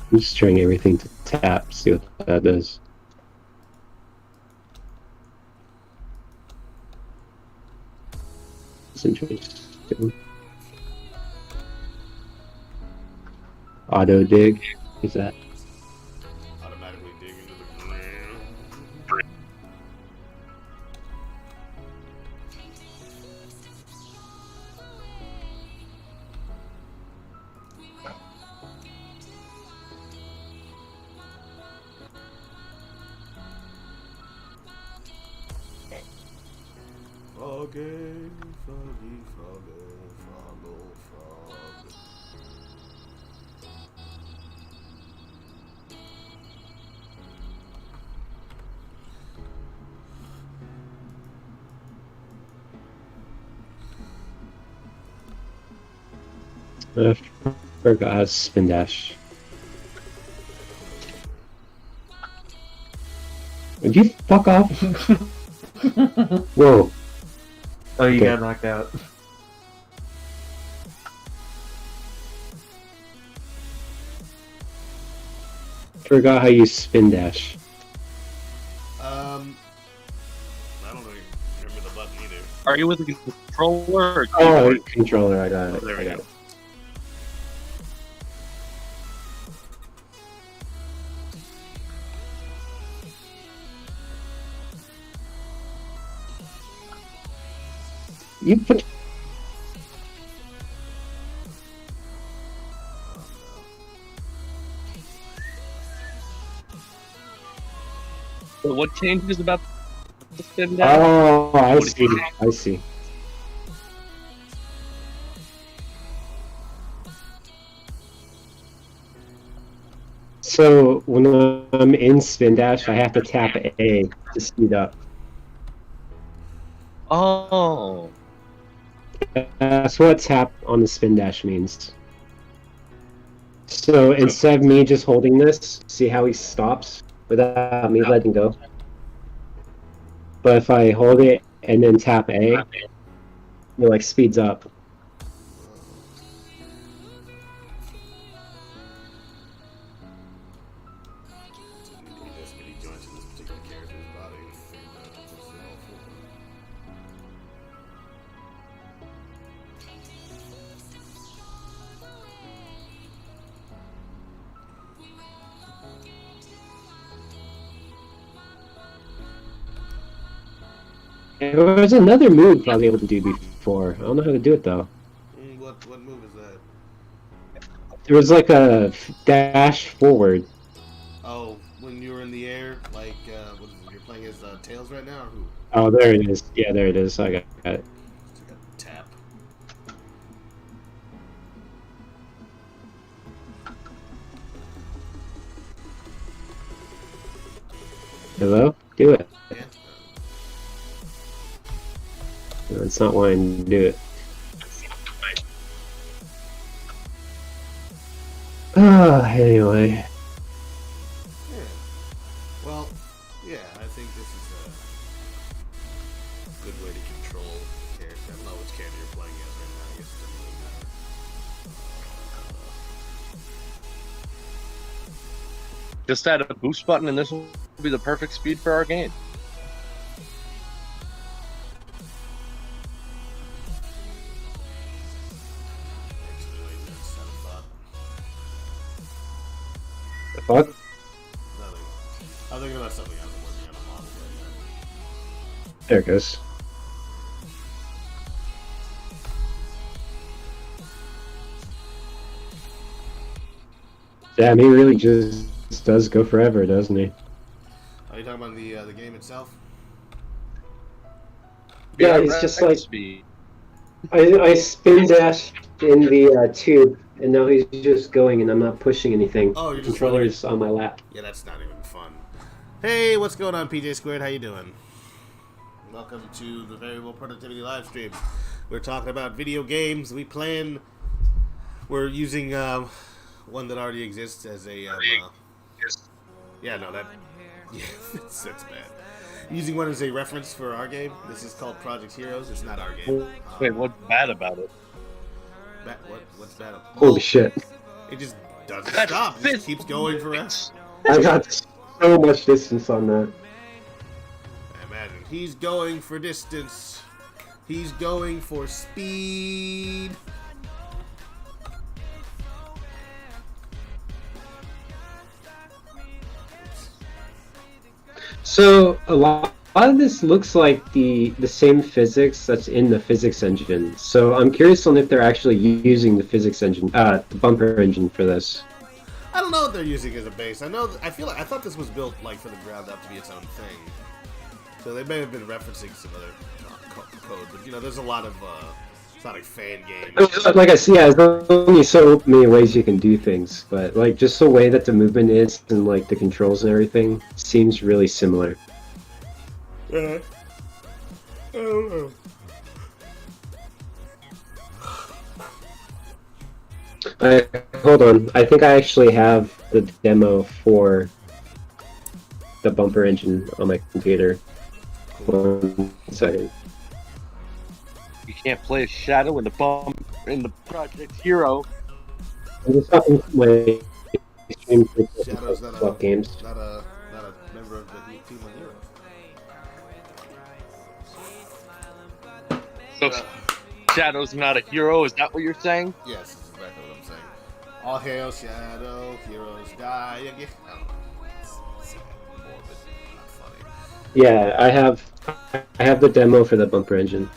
I'm just trying everything to tap, see what that does. It's interesting. Auto dig, is that? Automatically dig into the ground. Froggy, froggy, froggy, froggle, frog. I forgot how to spin dash. Would you fuck off? Whoa. Oh, you Okay. got knocked out. Forgot how you spin dash. I don't really remember the button either. Are you with the controller or Oh, keyboard? controller, I got it. There we I got go. it. You put What changes about the spin dash? Oh, I What do see. you- I see. So when I'm in spin dash, I have to tap A to speed up. Oh. That's what tap on the spin dash means. So instead of me just holding this, see how he stops without me letting go? But if I hold it and then tap A, it like speeds up. So it need to be this many joints in this particular character's body. Figure that out. What's it all for? There was another move I was able to do before. I don't know how to do it though. What move is that? There was like a dash forward. Oh, when you were in the air, like, what is it? You're playing as Tails right now, or who? Oh, there it is. Yeah, there it is. I got it. So you got tap. Hello? Do it. Yeah. No, it's not wanting to do it. Anyway. Yeah. Well, yeah, I think this is a good way to control character. I don't know which character you're playing as right now. I guess it doesn't really matter. Just add a boost button, and this will be the perfect speed for our game. Actually, wait, that's not a thought. The fuck? Nothing. I'm thinking about something else. I'm working on a model right now. There it goes. Damn, he really just does go forever, doesn't he? Are you talking about the game itself? Yeah, he's just like speed. I spin dashed in the tube, and now he's just going, and I'm not pushing anything. Oh, you're the just controller's on my lap. Yeah, that's not even fun. Hey, what's going on, PJ Squared? How you doing? Welcome to the Variable Productivity live stream. We're talking about video games. We're using one that already exists as a. Yeah, no, that. Yeah, that's bad. Using one as a reference for our game. This is called Project Heroes. It's not our game. Wait, what's bad about it? What's bad? Holy shit! It just doesn't stop. It just keeps going forever. I got so much distance on that. Imagine he's going for distance. He's going for speed. So a lot of this looks like the same physics that's in the physics engine. So I'm curious on if they're actually using the physics engine, the bumper engine for this. I don't know what they're using as a base. I thought this was built like from the ground up to be its own thing. So they may have been referencing some other code, but there's a lot of it's not a fan game. Like I see, yeah, there's only so many ways you can do things, but like just the way that the movement is and like the controls and everything seems really similar. I don't know. Hold on, I think I actually have the demo for the bumper engine on my computer. 1 second. You can't play a shadow in the Project Hero. I'm just talking to my stream for Shadow's not Swap games. not a member of the team on Hero. So, Shadow's not a hero, is that what you're saying? Yes, that's exactly what I'm saying. All hail Shadow, heroes die again. I don't know. It's sad, morbid, not funny. Yeah, I have the demo for the bumper engine.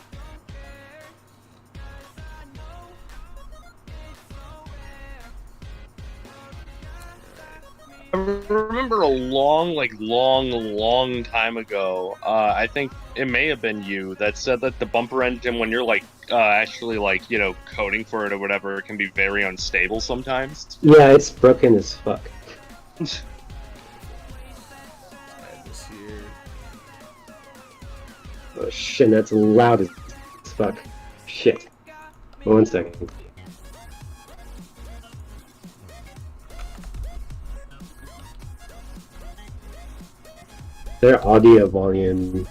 I remember a long time ago, I think it may have been you that said that the bumper engine, when you're actually coding for it or whatever, it can be very unstable sometimes. Yeah, it's broken as fuck. Add this here. Oh shit, that's loud as fuck. Shit. 1 second. Their audio volume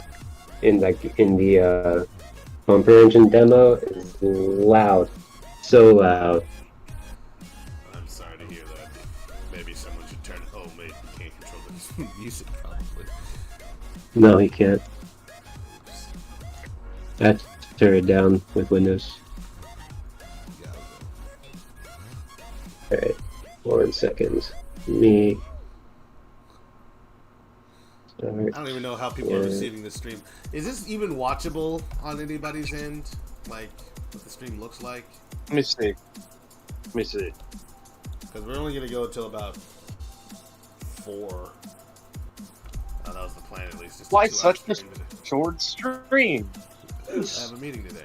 in the bumper engine demo is loud, so loud. I'm sorry to hear that. Maybe someone should turn. Oh, maybe you can't control the music, probably. No, he can't. I have to turn it down with Windows. Alright, 1 second. Me. I don't even know how people are receiving this stream. Is this even watchable on anybody's end? Like, what the stream looks like? Let me see. Because we're only going to go until about 4. Oh, that was the plan, at least. Just Why 2 hours such a stream today. short stream? I have a meeting today.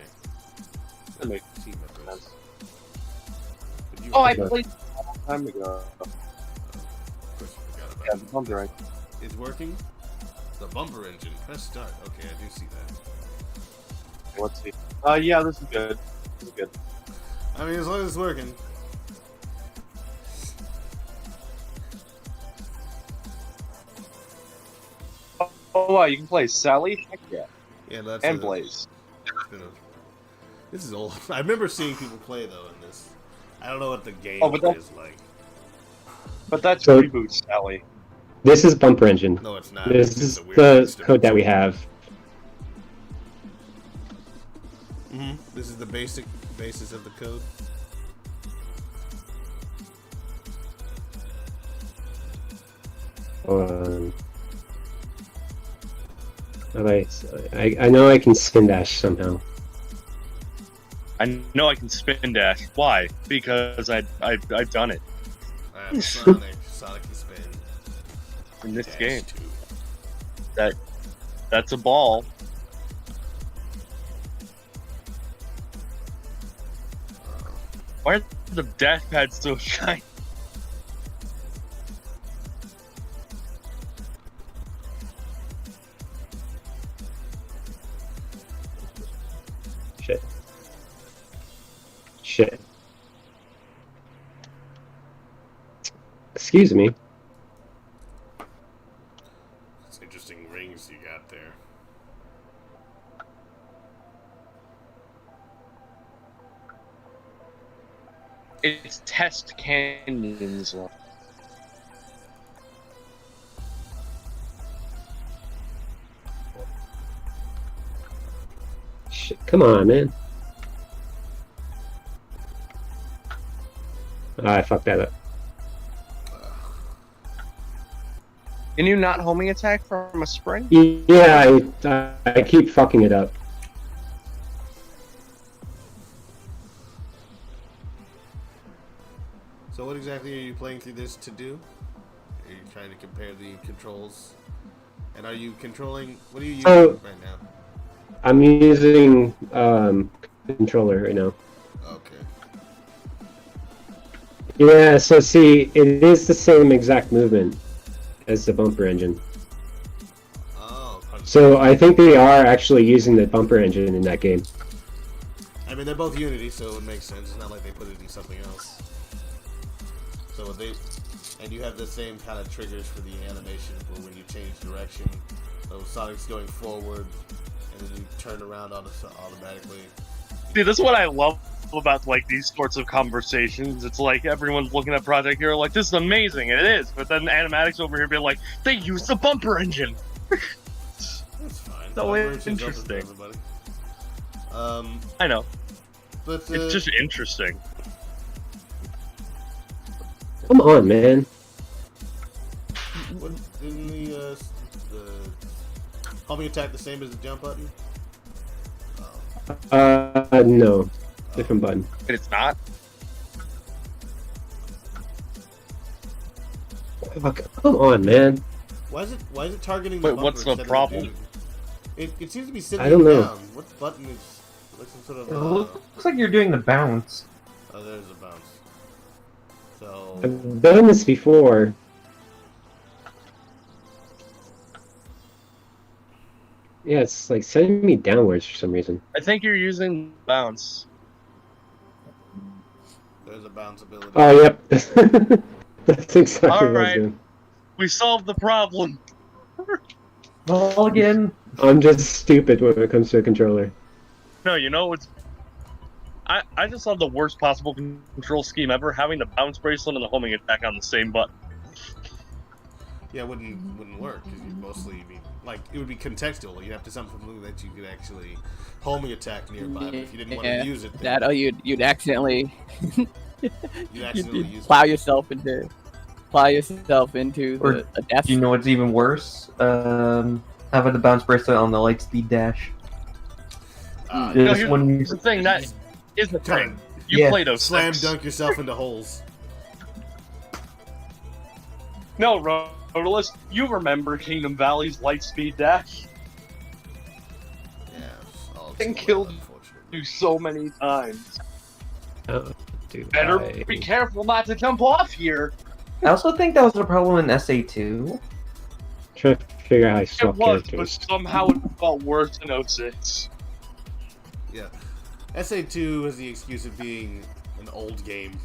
That makes Team members. sense. But you- Oh, I played a long time ago. Of course you forgot about Yeah, it. the bumper engine. It's working? The bumper engine. Press start. Okay, I do see that. Let's see. Yeah, this is good. This is good. I mean, as long as it's working. Oh, wow, you can play Sally? Heck yeah. Yeah, that's And Blaze. This is old. I remember seeing people play though in this. I don't know what the game Oh, but that- is like. But that's So- Reboot Sally. This is bumper engine. No, it's not. This It's is a weird the system. code that we have. This is the basis of the code. I know I can spin dash somehow. I know I can spin dash. Why? Because I've done it I have Sonic can spin. in this Dash game. 2. That's a ball. Why are the dash pads so shiny? Shit. Shit. Excuse me. It's interesting rings you got there. It's test canyons. Shit. Come on, man. I fucked that up. Can you not homing attack from a spring? Yeah, I keep fucking it up. So what exactly are you playing through this to do? Are you trying to compare the controls? And are you controlling... What are you using right now? I'm using controller right now. Okay. Yeah, so see, it is the same exact movement as the bumper engine. Oh. So I think they are actually using the bumper engine in that game. I mean, they're both Unity, so it makes sense. It's not like they put it in something else. So they... And you have the same kind of triggers for the animation for when you change direction. So Sonic's going forward, and then you turn around automatically. See, this is what I love about like these sorts of conversations. It's like everyone's looking at Project Hero like, this is amazing, and it is. But then Animatics over here being like, they use the bumper engine. That's fine. So Bumper engine's open for interesting. everybody. I know. But It's just interesting. Come on, man. What, isn't the homing attack the same as the jump button? Oh. No. Different button. But it's not. Fuck, come on, man. Why is it targeting the Wait, bumper what's the instead of problem? dude? It seems to be sitting I don't know. down. What button is like some sort of It looks like you're doing the bounce. oh, there's a bounce. So I've done this before. Yeah, it's like sending me downwards for some reason. I think you're using bounce. there's a bounce ability. Oh, yep. That's exactly All what I was right. doing. We solved the problem. Well, again, I'm just stupid when it comes to a controller. No, you know it's. I just love the worst possible control scheme ever, having the bounce bracelet and the homing attack on the same button. Yeah, it wouldn't work because you'd mostly be like it would be contextual. You'd have to something that you could actually homing attack nearby. But if you didn't want to use it, then That or you'd accidentally you'd accidentally use plow it. yourself into Or a death. do you know what's even worse? Having the bounce bracelet on the light speed dash. Ah, Yeah. No, This here's one- the thing that is the thing. Time. You Yeah. play those Slam things. dunk yourself into holes. No, Rodolus, you remember Kingdom Valley's Lightspeed Dash? Yeah, all And too killed unfortunate. You so many times. Oh, dude. Better be careful not to jump off here. I also think that was a problem in SA2. Trying to figure out how I It swap was, but characters. somehow it felt worse in 06. Yeah, SA2 has the excuse of being an old game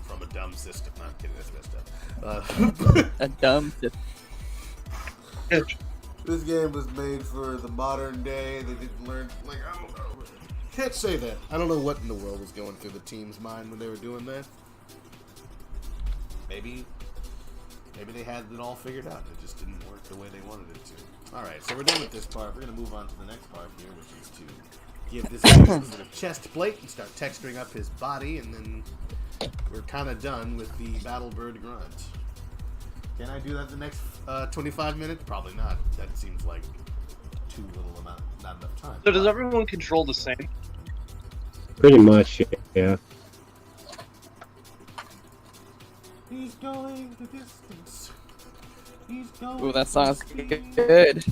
from a dumb system. Not kidding, that's messed up. A dumb. This game was made for the modern day. They didn't learn. Like, I don't know. Can't say that. I don't know what in the world was going through the team's mind when they were doing that. Maybe they had it all figured out. It just didn't work the way they wanted it to. All right, so we're done with this part. We're gonna move on to the next part here, which is to give this guy some sort of chest plate and start texturing up his body, and then we're kind of done with the Battlebird grunt. Can I do that the next 25 minutes? Probably not. That seems like too little amount, not enough time. So does everyone control the same? Pretty much, yeah. He's going the distance. He's going. Ooh, that sounds the speed. good.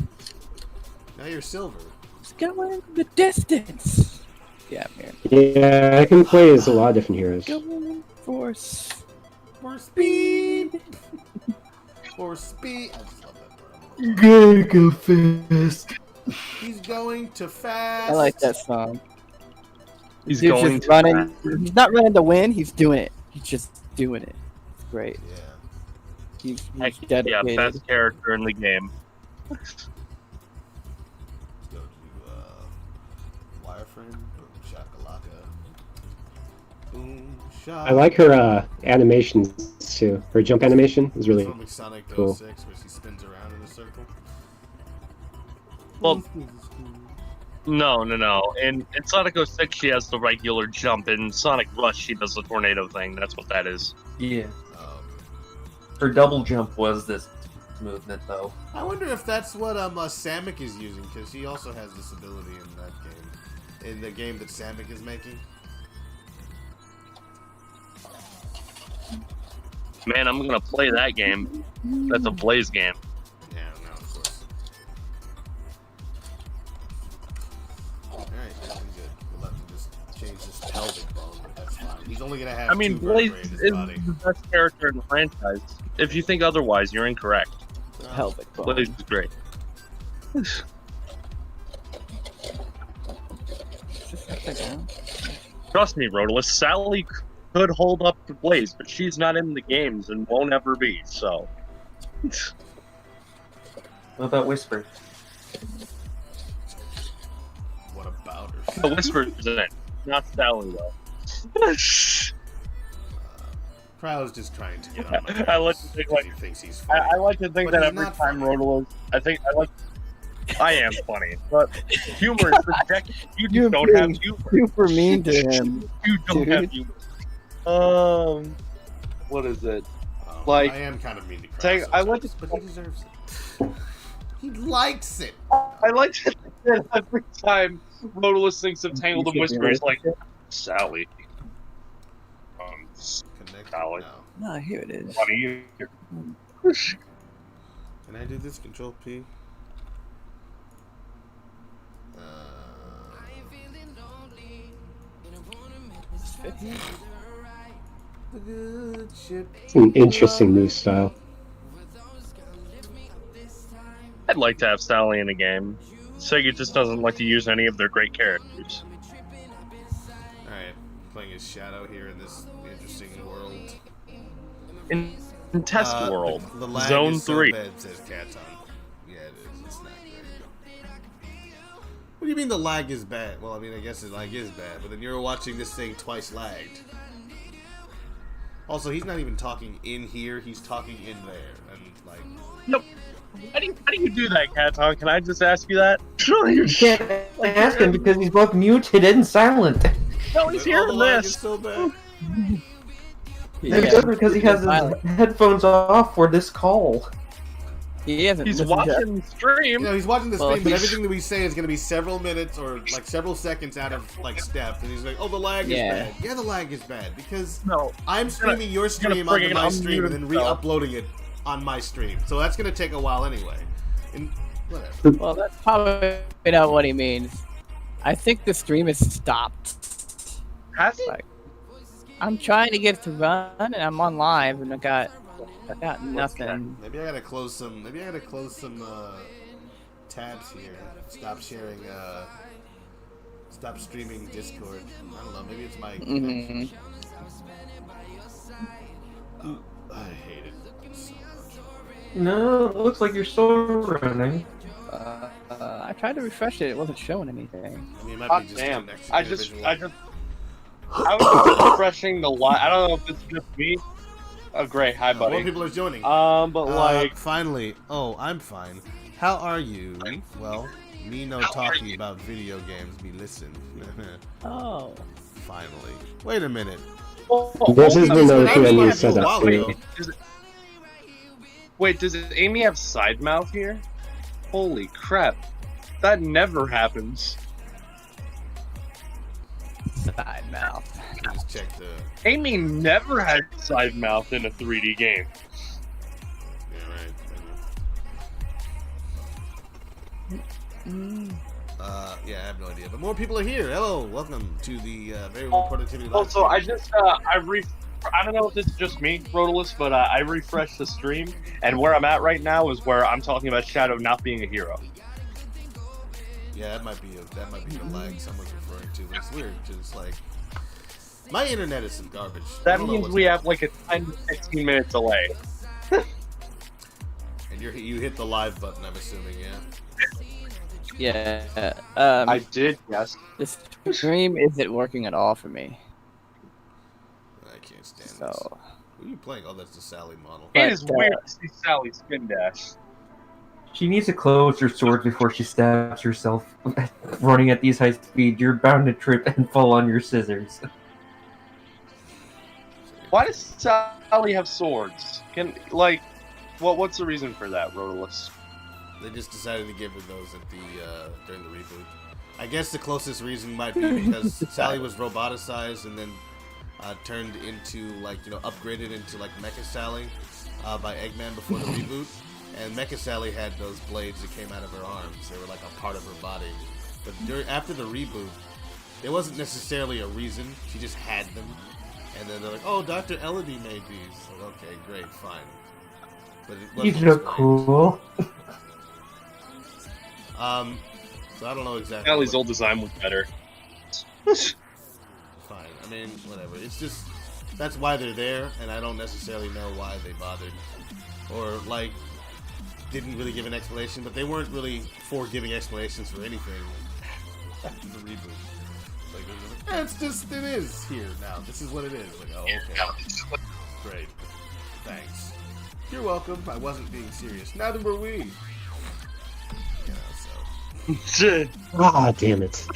Now you're silver. It's going the distance. Yeah, man. Yeah, I can play as a lot of different heroes. Go for For speed. For speed. I just love that part. Gotta go fast. He's going to fast. I like that song. He's Dude's going just to running. He's not running to win. He's doing it. He's just doing it. It's great. Yeah. He's Heck, dedicated. yeah, best character in the game. Let's go to wireframe. Boom shakalaka. Boom shaka. I like her animations too. Her jump animation is really From Sonic cool. 06 where she spins around in a circle. Well, no. In Sonic 06, she has the regular jump. In Sonic Rush, she does the tornado thing. That's what that is. Yeah. Um, Her double jump was this movement, though. I wonder if that's what Samick is using, because he also has this ability in that game. In the game that Samick is making. Man, I'm gonna play that game. That's a Blaze game. Yeah, no, of course. Alright, that's good. We'll have to just change this pelvic bone, but that's fine. He's only gonna have I mean, two Blaze vertebrae in his is body. the best character in the franchise. If you think otherwise, you're incorrect. Pelvic bone. Blaze is great. Just upside down. Trust me, Rodolus, Sally could hold up to Blaze, but she's not in the games and won't ever be, so. What about Whisper? What about her? The Whisper's in it. Not Sally, though. Crow's just trying to get on my I like to nerves think, 'cause like- he thinks he's funny. I like to think But that he's every not time funny. Rodolus, I am funny, but humor is subjective. You You're just don't have being humor. super mean to him. You don't have dude. humor. What is it? like, I am kind of mean to Crow. take- I like sometimes, but he deserves it. He likes it. I like to think that every time Rodolus thinks of Tangled and Whisper, he's like, Sally. Connect Sally. now. No, here it is. Funny. Can I do this? Control P. The good ship. It's an interesting move style. I'd like to have Sally in a game. Sega just doesn't like to use any of their great characters. Alright, playing as Shadow here in this interesting world. In Test World, the lag Zone is so 3. bad, says Caton. Yeah, it is. It's not great. What do you mean the lag is bad? Well, I mean, I guess the lag is bad, but then you're watching this thing twice lagged. Also, he's not even talking in here, he's talking in there. And, like, Nope. How do you do that, Caton? Can I just ask you that? You can't ask him because he's both muted and silent. No, he's oh, hearing the lag is this. so bad. Maybe it's because he has his Silent. headphones off for this call. He hasn't He's listened to- watching the stream. You know, he's watching the Well, stream, but he's- everything that we say is going to be several minutes or, like, several seconds out of, like, step. And he's like, oh, the lag is Yeah. bad. Yeah, the lag is bad, because No. I'm streaming your stream friggin' onto my stream and then unmute himself. re-uploading it on my stream. So that's going to take a while anyway. And whatever. Well, that's probably not what he means. I think the stream is stopped. Has he? Like, I'm trying to get it to run, and I'm on live, and I got nothing. Maybe I gotta close some. Maybe I gotta close some tabs here. Stop sharing. Stop streaming Discord. I don't know. Maybe it's my. Mhm. I hate it so much. No, it looks like you're still running. I tried to refresh it; it wasn't showing anything. I mean, it might God be just damn. too I was refreshing the live. I don't know if it's just me. Oh, great. Hi, More buddy. people are joining. But like, Finally. Oh, I'm fine. How are you? Well, me no talking about video games. Me listen. Oh, Finally. Wait a minute. This is another thing I need to That set was a up while for ago. you. wait, does Amy have side mouth here? Holy crap. That never happens. side mouth. Just check the. Amy never had side mouth in a 3D game. Yeah, right. Yeah, I have no idea. But more people are here. Hello, welcome to the Variable Productivity Live Also, I stream. just I don't know if it's just me, Rotolus, but I refreshed the stream, and where I'm at right now is where I'm talking about Shadow not being a hero. Yeah, that might be the lag someone's referring to. But it's weird because it's like my internet is some garbage. I That don't know means what's we going have like a 10 to 15 minute delay. on. And you hit the live button, I'm assuming, yeah. Yeah. I did, yes. This stream isn't working at all for me. I can't stand this. So Who are you playing? Oh, that's the Sally model. But, It is weird to see Sally spin dash. She needs to close her sword before she stabs herself. Running at these high speed, you're bound to trip and fall on your scissors. Why does Sally have swords? What's the reason for that, Rotolus? They just decided to give her those at during the reboot. I guess the closest reason might be because Sally was roboticized and then turned into upgraded into like Mecha Sally by Eggman before the reboot. And Mecha Sally had those blades that came out of her arms. They were like a part of her body. But after the reboot, there wasn't necessarily a reason. She just had them. And then they're like, "Oh, Dr. Elodie made these." Like, okay, great, fine. But it You wasn't look explained. cool. So I don't know exactly. Sally's old design was better. Fine. I mean, whatever. It's just that's why they're there, and I don't necessarily know why they bothered, or didn't really give an explanation. But they weren't really for giving explanations for anything after the reboot. Like, they're just like, it is here now. This is what it is. Like, oh, okay, great, thanks. You're welcome. I wasn't being serious. Neither were we. You know, so. Ah, damn it.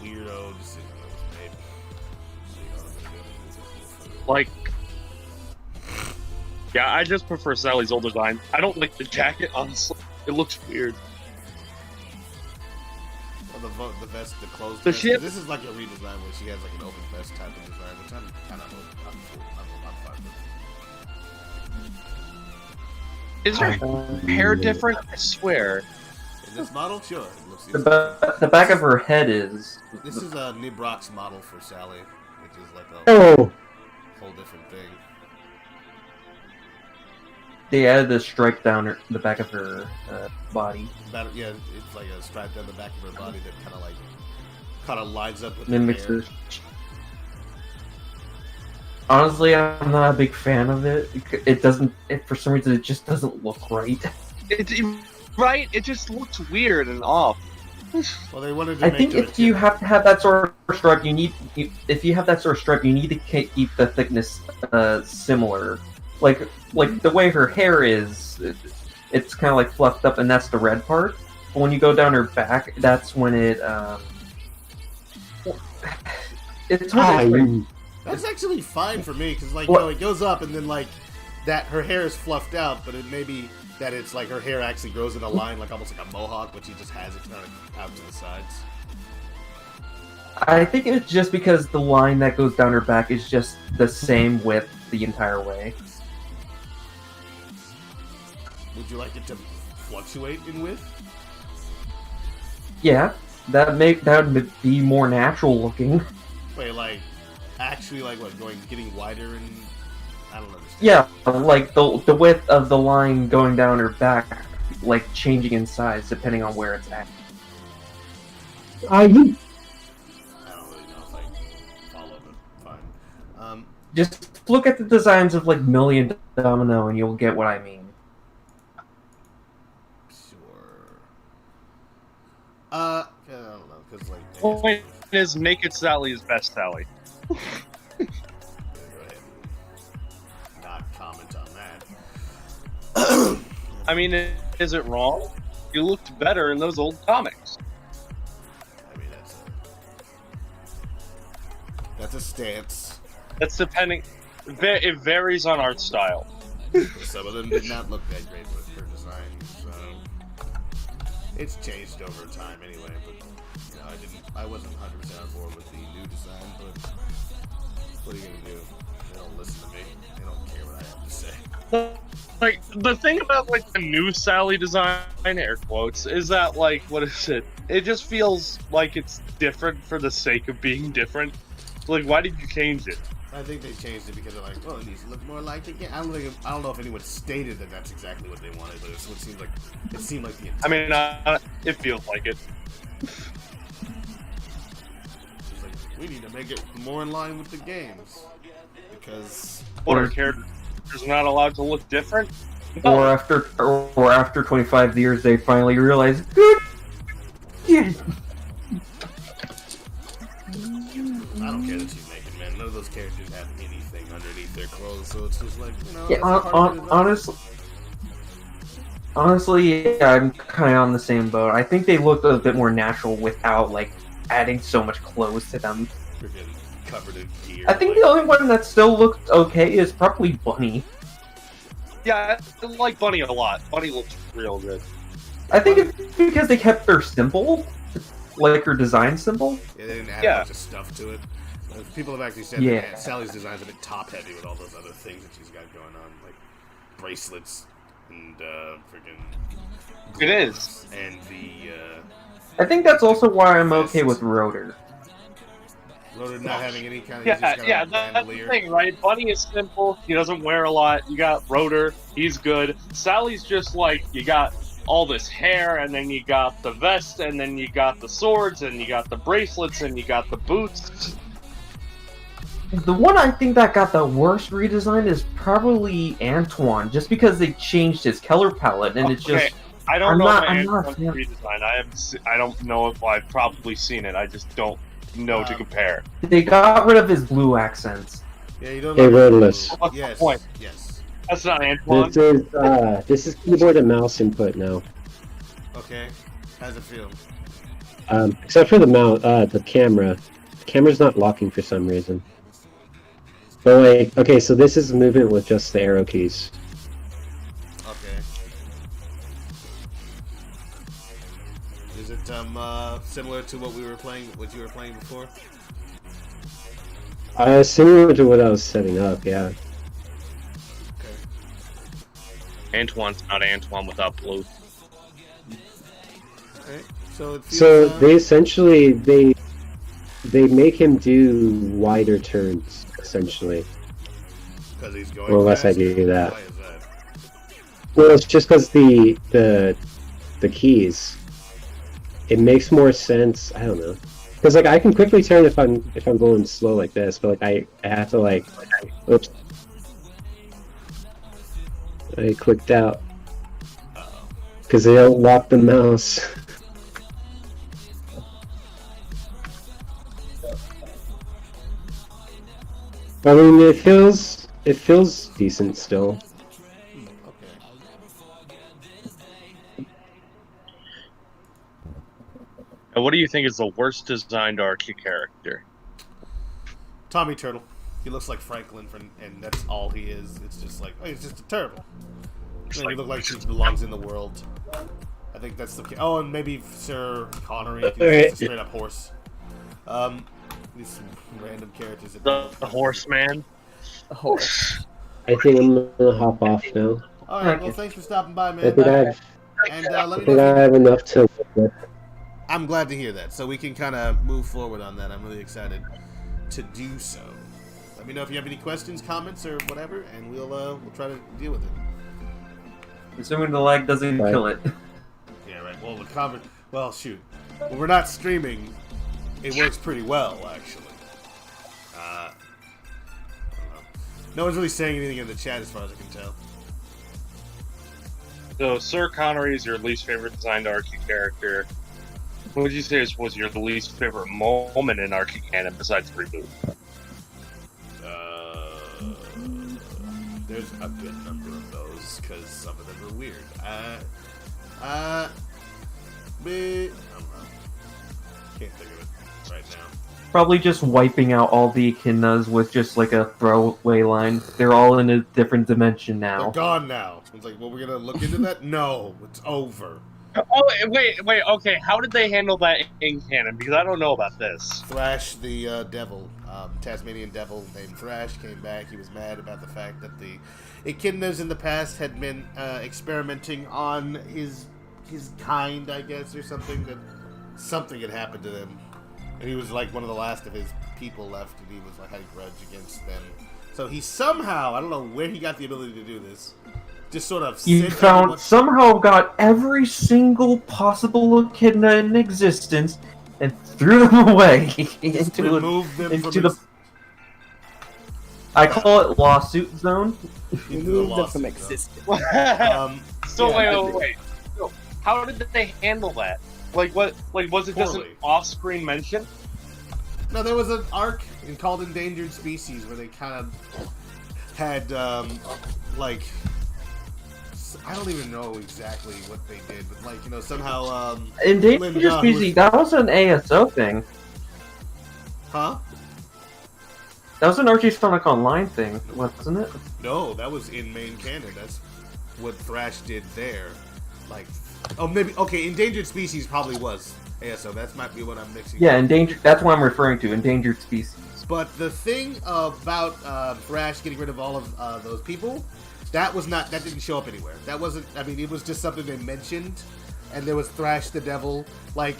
Weirdo decision that was made. So, you know what I'm gonna do? Like, yeah, I just prefer Sally's old design. I don't like the jacket, honestly. It looks weird. Or the vest, the clothes. Does vest. she have- This is like a redesign where she has like an open vest type of design, which I'm kind of I'm fine with. Is her hair different? I swear. In this model, sure. It looks, The back of her head is. this is a Nibrock's model for Sally, which is like a Oh, whole different thing. They added a stripe down the back of her body. Yeah, it's like a stripe down the back of her body that kind of lines up with Mimics her her. hair. Honestly, I'm not a big fan of it. It doesn't. For some reason, it just doesn't look right. Right? It just looks weird and off. Well, they wanted to I make think her if you have to have that sort of stripe, you need to keep the thickness similar. Like the way her hair is, it's kind of like fluffed up, and that's the red part. But when you go down her back, that's when it's hard to explain. That's actually fine for me because, it goes up and then that her hair is fluffed out, but it may be that it's like her hair actually grows in a line, like almost like a mohawk, but she just has it kind of out to the sides. I think it's just because the line that goes down her back is just the same width the entire way. Would you like it to fluctuate in width? Yeah, that would be more natural looking. Wait, actually, getting wider and I don't understand. Yeah, like the width of the line going down her back, changing in size depending on where it's at. are you? I don't really know if I follow, but fine. Just look at the designs of Million Domino, and you'll get what I mean. Sure. I don't know, because Point is, Naked Sally is best Sally. Go ahead and not comment on that. I mean, is it wrong? You looked better in those old comics. I mean, that's a stance. That's depending. It varies on art style. Some of them did not look that great with her design, so it's changed over time anyway. But I wasn't 100% on board with the new design. But what are you gonna do? They don't listen to me. They don't care what I have to say. Like, the thing about, like, the new Sally design, air quotes, is that, like, what is it? It just feels like it's different for the sake of being different. Like, why did you change it? I think they changed it because they're like, well, it needs to look more like the game. I don't know if anyone stated that that's exactly what they wanted, but it's what seems like it seemed like the intent. I mean, it feels like it. It's like, we need to make it more in line with the games because What, our characters are not allowed to look different? Or after 25 years, they finally realize, good. Yeah. I don't care that she's naked, man. None of those characters have anything underneath their clothes, so it's just like, you know. Yeah, that's part of the design. honestly, yeah, I'm kind of on the same boat. I think they looked a bit more natural without like adding so much clothes to them. Freaking covered in gear. I think the only one that still looked okay is probably Bunny. Yeah, I like Bunny a lot. Bunny looks real good. I think it's because they kept her simple, like her design simple. Yeah, they didn't add Yeah. a bunch of stuff to it. People have actually said Yeah. that Sally's design's a bit top heavy with all those other things that she's got going on, like bracelets and freaking. It is. And the I think that's also why I'm okay with Rotor. Rotor not having any kind of. Yeah, he's just got yeah, a that's the bandolier. thing, right? Bunny is simple. He doesn't wear a lot. You got Rotor. He's good. Sally's just like, you got all this hair, and then you got the vest, and then you got the swords, and you got the bracelets, and you got the boots. The one I think that got the worst redesign is probably Antoine, just because they changed his color palette, and it's Okay, just I don't I'm know not- the I'm not- Antoine redesign. I don't know if I've probably seen it. I just don't know to compare. they got rid of his blue accents. Yeah, you don't Hey, like- Roadless. What's the Yes, point? yes. That's not Antoine. This is keyboard and mouse input now. Okay. How's it feel? Except for the the camera. The camera's not locking for some reason. But like, okay, so this is movement with just the arrow keys. Okay. Is it similar to what you were playing before? Similar to what I was setting up, yeah. Okay. Antoine's not Antoine without blue. Okay. So it feels, So they essentially they make him do wider turns, essentially. because he's going. Well, unless I fast? do that. Why is that? Well, it's just because the keys. It makes more sense. I don't know. Because like I can quickly turn if I'm going slow like this, but like I have to like, oops, I clicked out because they don't lock the mouse. I mean, it feels decent still. Okay. And what do you think is the worst designed Archie character? Tommy Turtle. He looks like Franklin, and that's all he is. It's just like, oh, he's just a turtle. And he looks like he belongs in the world. I think that's the. Oh, and maybe Sir Connery. He's just a straight up horse. These random characters. That The horseman. A horse. I think I'm gonna hop off now. All right. Well, thanks for stopping by, I man. think I have, And I let me think know. I If have enough to work with. I'm glad to hear that. So we can kind of move forward on that. I'm really excited to do so. Let me know if you have any questions, comments, or whatever, and we'll try to deal with it. Assuming the lag doesn't Right. kill it. Yeah, right. Well, well, shoot. When we're not streaming, it works pretty well, actually. I don't know. No one's really saying anything in the chat, as far as I can tell. So Sir Connery is your least favorite designed Archie character. What would you say was your least favorite moment in Archie canon besides the reboot? There's a good number of those because some of them are weird. I don't know. Can't think of it right now. Probably just wiping out all the echidnas with just like a throwaway line. They're all in a different dimension They're now. gone now. It's like, well, we're gonna look into that. No, it's over. Oh wait. Okay, how did they handle that in canon? Because I don't know about this. Thrash, the devil, Tasmanian devil named Thrash, came back. He was mad about the fact that the echidnas in the past had been experimenting on his kind, I guess, or something. That something had happened to them, and he was like one of the last of his people left, and he was like had a grudge against them. So he somehow, I don't know where he got the ability to do this, just sort of He sent found everyone- somehow got every single possible echidna in existence and threw them away removed them into from the. his- I call it lawsuit zone. into the Remove them lawsuit, from though. existence. So Yeah, wait. So, how did they handle that? Like what? Like was it just an Poorly. off-screen mention? No, there was an arc called Endangered Species where they kind of had, like, I don't even know exactly what they did, but, like, you know, somehow, Endangered Linda, who species. That was an ASO thing. Huh? That was an Archie Sonic Online thing, wasn't it? No, that was in main canon. That's what Thrash did there. Like, oh, maybe, okay, Endangered Species probably was ASO. That might be what I'm mixing. Yeah, endangered. That's what I'm referring to. Endangered species. But the thing about Thrash getting rid of all of those people, that didn't show up anywhere. That wasn't, I mean, it was just something they mentioned, and there was Thrash the Devil. Like,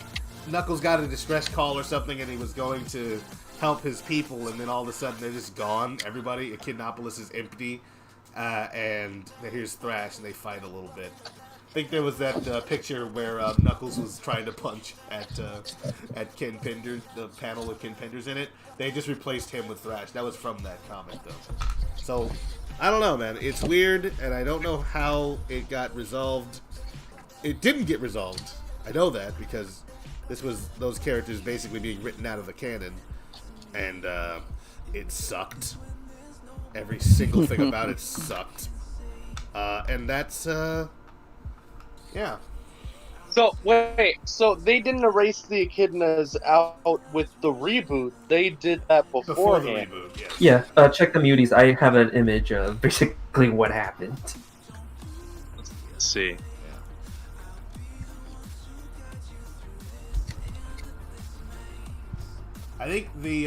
Knuckles got a distress call or something, and he was going to help his people, and then all of a sudden they're just gone. Everybody, Echidnopolis is empty, and here's Thrash, and they fight a little bit. I think there was that picture where Knuckles was trying to punch at Ken Penders, the panel with Ken Penders in it. They just replaced him with Thrash. That was from that comic, though. So, I don't know, man. It's weird, and I don't know how it got resolved. It didn't get resolved. I know that, because this was those characters basically being written out of the canon. And it sucked. Every single thing about it sucked. And that's, yeah. So wait, so they didn't erase the echidnas out with the reboot. They did that Before the beforehand. reboot, yes. Yeah, check the muties. I have an image of basically what happened. Let's see. I think the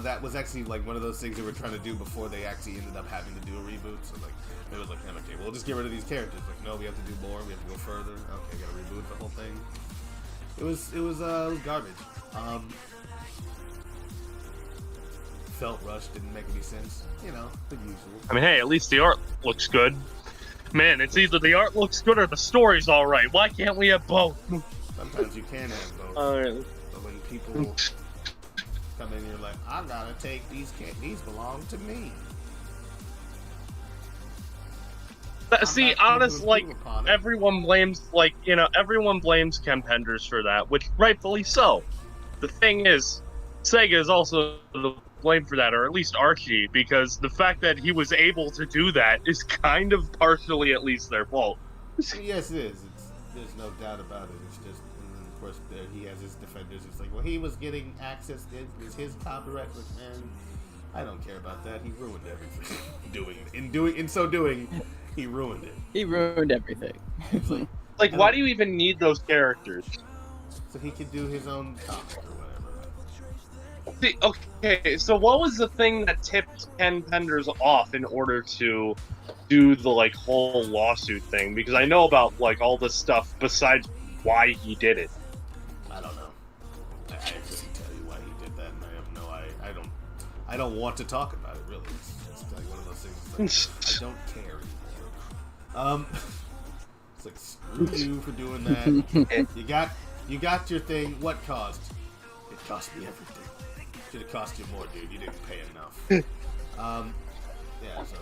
that was actually like one of those things they were trying to do before they actually ended up having to do a reboot. So like it was like, okay, we'll just get rid of these characters. Like, no, we have to do more. We have to go further. Okay, gotta reboot the whole thing. It was garbage. Felt rushed, didn't make any sense. You know, the usual. I mean, hey, at least the art looks good. Man, it's either the art looks good or the story's all right. Why can't we have both? Sometimes you can have both. Alright. But when people come in, you're like, I gotta take these. These belong to me. See, not going to honest, like improve upon it. everyone blames, everyone blames Ken Penders for that, which rightfully so. The thing is, Sega is also to blame for that, or at least Archie, because the fact that he was able to do that is kind of partially at least their fault. Yes, it is. There's no doubt about it. It's just, and of course, there he has his defenders. It's like, well, he was getting access. It's his copyright. Like, man, I don't care about that. He ruined everything. In so doing, he ruined it. He ruined everything. It's like, Like, why do you even need those characters? so he could do his own comic or whatever. See, okay, so what was the thing that tipped Ken Penders off in order to do the like whole lawsuit thing? Because I know about like all this stuff besides why he did it. I don't know. I couldn't tell you why he did that, and I have no. I don't want to talk about it. Really, it's like one of those things. It's like, I don't care anymore. It's like screw you for doing that. You got your thing. What cost? It cost me everything. Should have cost you more, dude. You didn't pay enough. Yeah. So.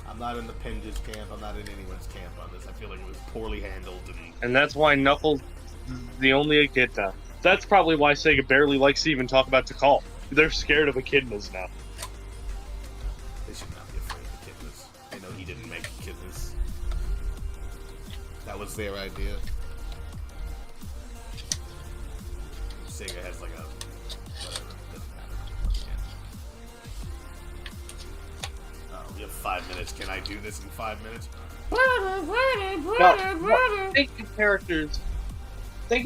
I'm not in the Penders camp. I'm not in anyone's camp on this. I feel like it was poorly handled. And that's why Knuckles is the only echidna. That's probably why Sega barely likes to even talk about Tikal. They're scared of echidnas now. They should not be afraid of echidnas. I know he didn't make echidnas. That was their idea. Sega has like a whatever. Doesn't matter. Oh, we have 5 minutes. Can I do this in 5 minutes? Now, thinking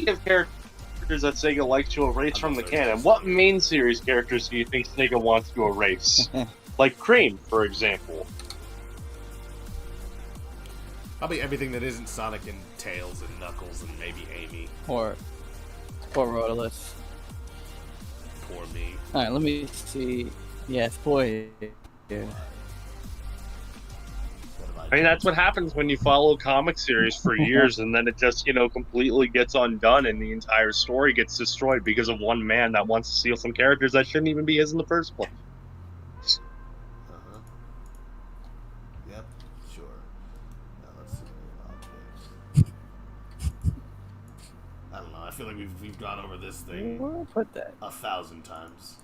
of characters that Sega likes to erase from the canon, what main series characters do you think Sega wants to erase? Like Cream, for example. Probably everything that isn't Sonic and Tails and Knuckles and maybe Amy. Or Rhodolus. Poor me. Alright, let me see. Yes, boy. Yeah. I mean, that's what happens when you follow a comic series for years and then it just, completely gets undone and the entire story gets destroyed because of one man that wants to steal some characters that shouldn't even be his in the first place. Uh-huh. Yep, sure. Now let's see. I don't know. I feel like we've gone over this thing Where put that? 1,000 times.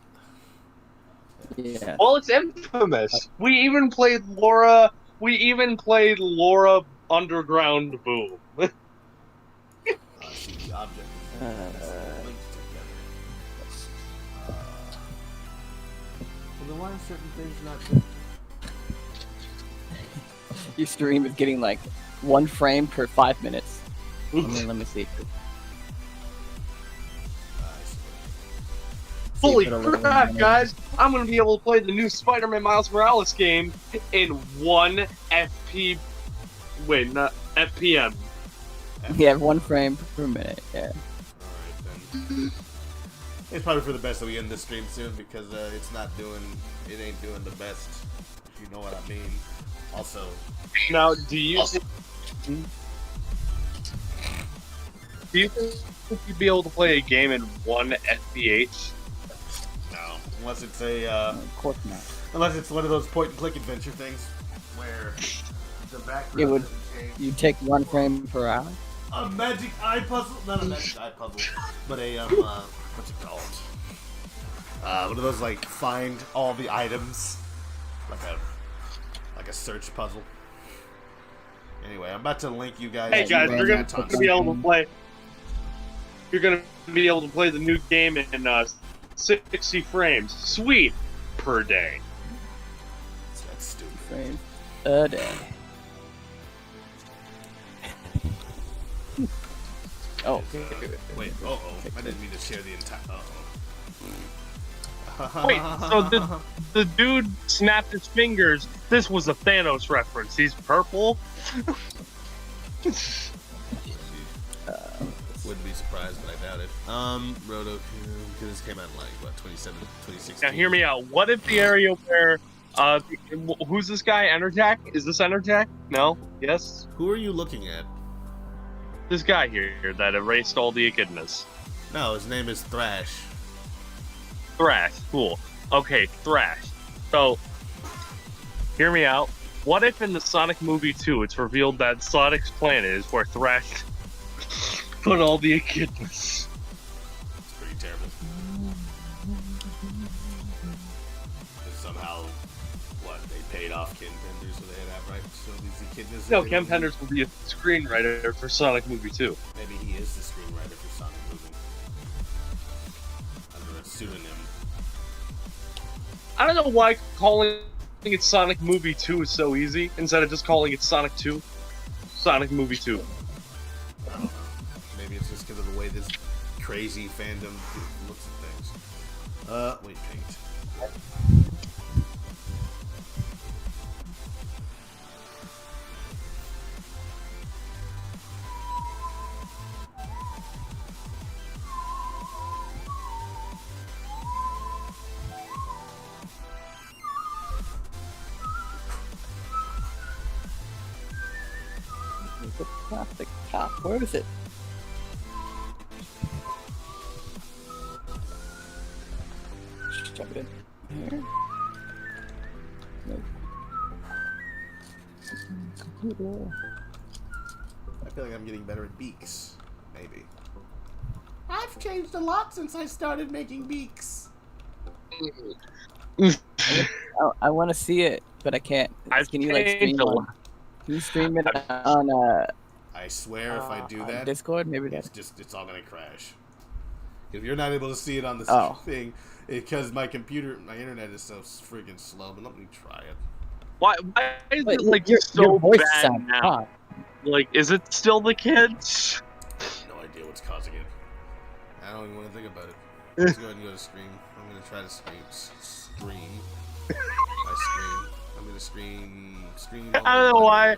Yeah. Well, it's infamous. We even played Laura Underground Boom. I see the object is linked together. Well, then why are certain things not good? Your stream is getting like 1 frame per 5 minutes. Let me see. Holy if it'll let crap, me- guys! I'm gonna be able to play the new Spider-Man Miles Morales game in 1 FP. Wait, not FPM. Yeah, 1 frame per minute. Yeah. Alright then. It's probably for the best that we end this stream soon because it ain't doing the best, if you know what I mean. Also, Now, do you think you'd be able to play a game in 1 FPH? no. Unless it's a, Of course not. unless it's one of those point-and-click adventure things where the background It would- doesn't change. You take 1 frame per hour? A magic eye puzzle? Not a magic eye puzzle, but a, what's it called? One of those, like, find all the items. Like a search puzzle. Anyway, I'm about to link you guys. Hey to guys, you're Anton's gonna be able to play. You're gonna be able to play the new game in 60 frames. Sweet per day. That's stupid. Frames a day. Oh. Wait, I didn't mean to share the entire. Wait, so the dude snapped his fingers. This was a Thanos reference. He's purple. Wouldn't be surprised, but I doubt it. Roto, because this came out in like what 2016. Now hear me out. What if the area where who's this guy? Enerjack? Is this Enerjack? No? Yes? Who are you looking at? This guy here that erased all the echidnas. No, his name is Thrash. Thrash. Cool. Okay, Thrash. So, hear me out. What if in the Sonic movie 2 it's revealed that Sonic's planet is where Thrash put all the echidnas? It's pretty terrible. But somehow, what, they paid off Ken Penders so they had that right so these echidnas. No, Ken Penders will be a screenwriter for Sonic movie 2. Maybe he is the screenwriter for Sonic movie. Under a pseudonym. I don't know why calling it Sonic movie 2 is so easy instead of just calling it Sonic 2. Sonic movie 2. I don't know. Maybe it's just because of the way this crazy fandom looks at things. Wait, paint. The plastic top. Where is it? Shove it in here. Nope. Computer. I feel like I'm getting better at beaks. Maybe. I've changed a lot since I started making beaks. I want to see it, but I can't. I've Can you like changed stream a on? lot. Can you stream it on I swear if I do that, Discord? Maybe it's that's just, it's all gonna crash. If you're not able to see it on the Oh. thing, because my internet is so freaking slow, but let me try it. Why is Wait, it like your so voice bad sounds now? hot. Like, is it still the kids? No idea what's causing it. I don't even want to think about it. Let's go ahead and go to scream. I'm gonna try to scream. I'm gonna scream. I don't know why.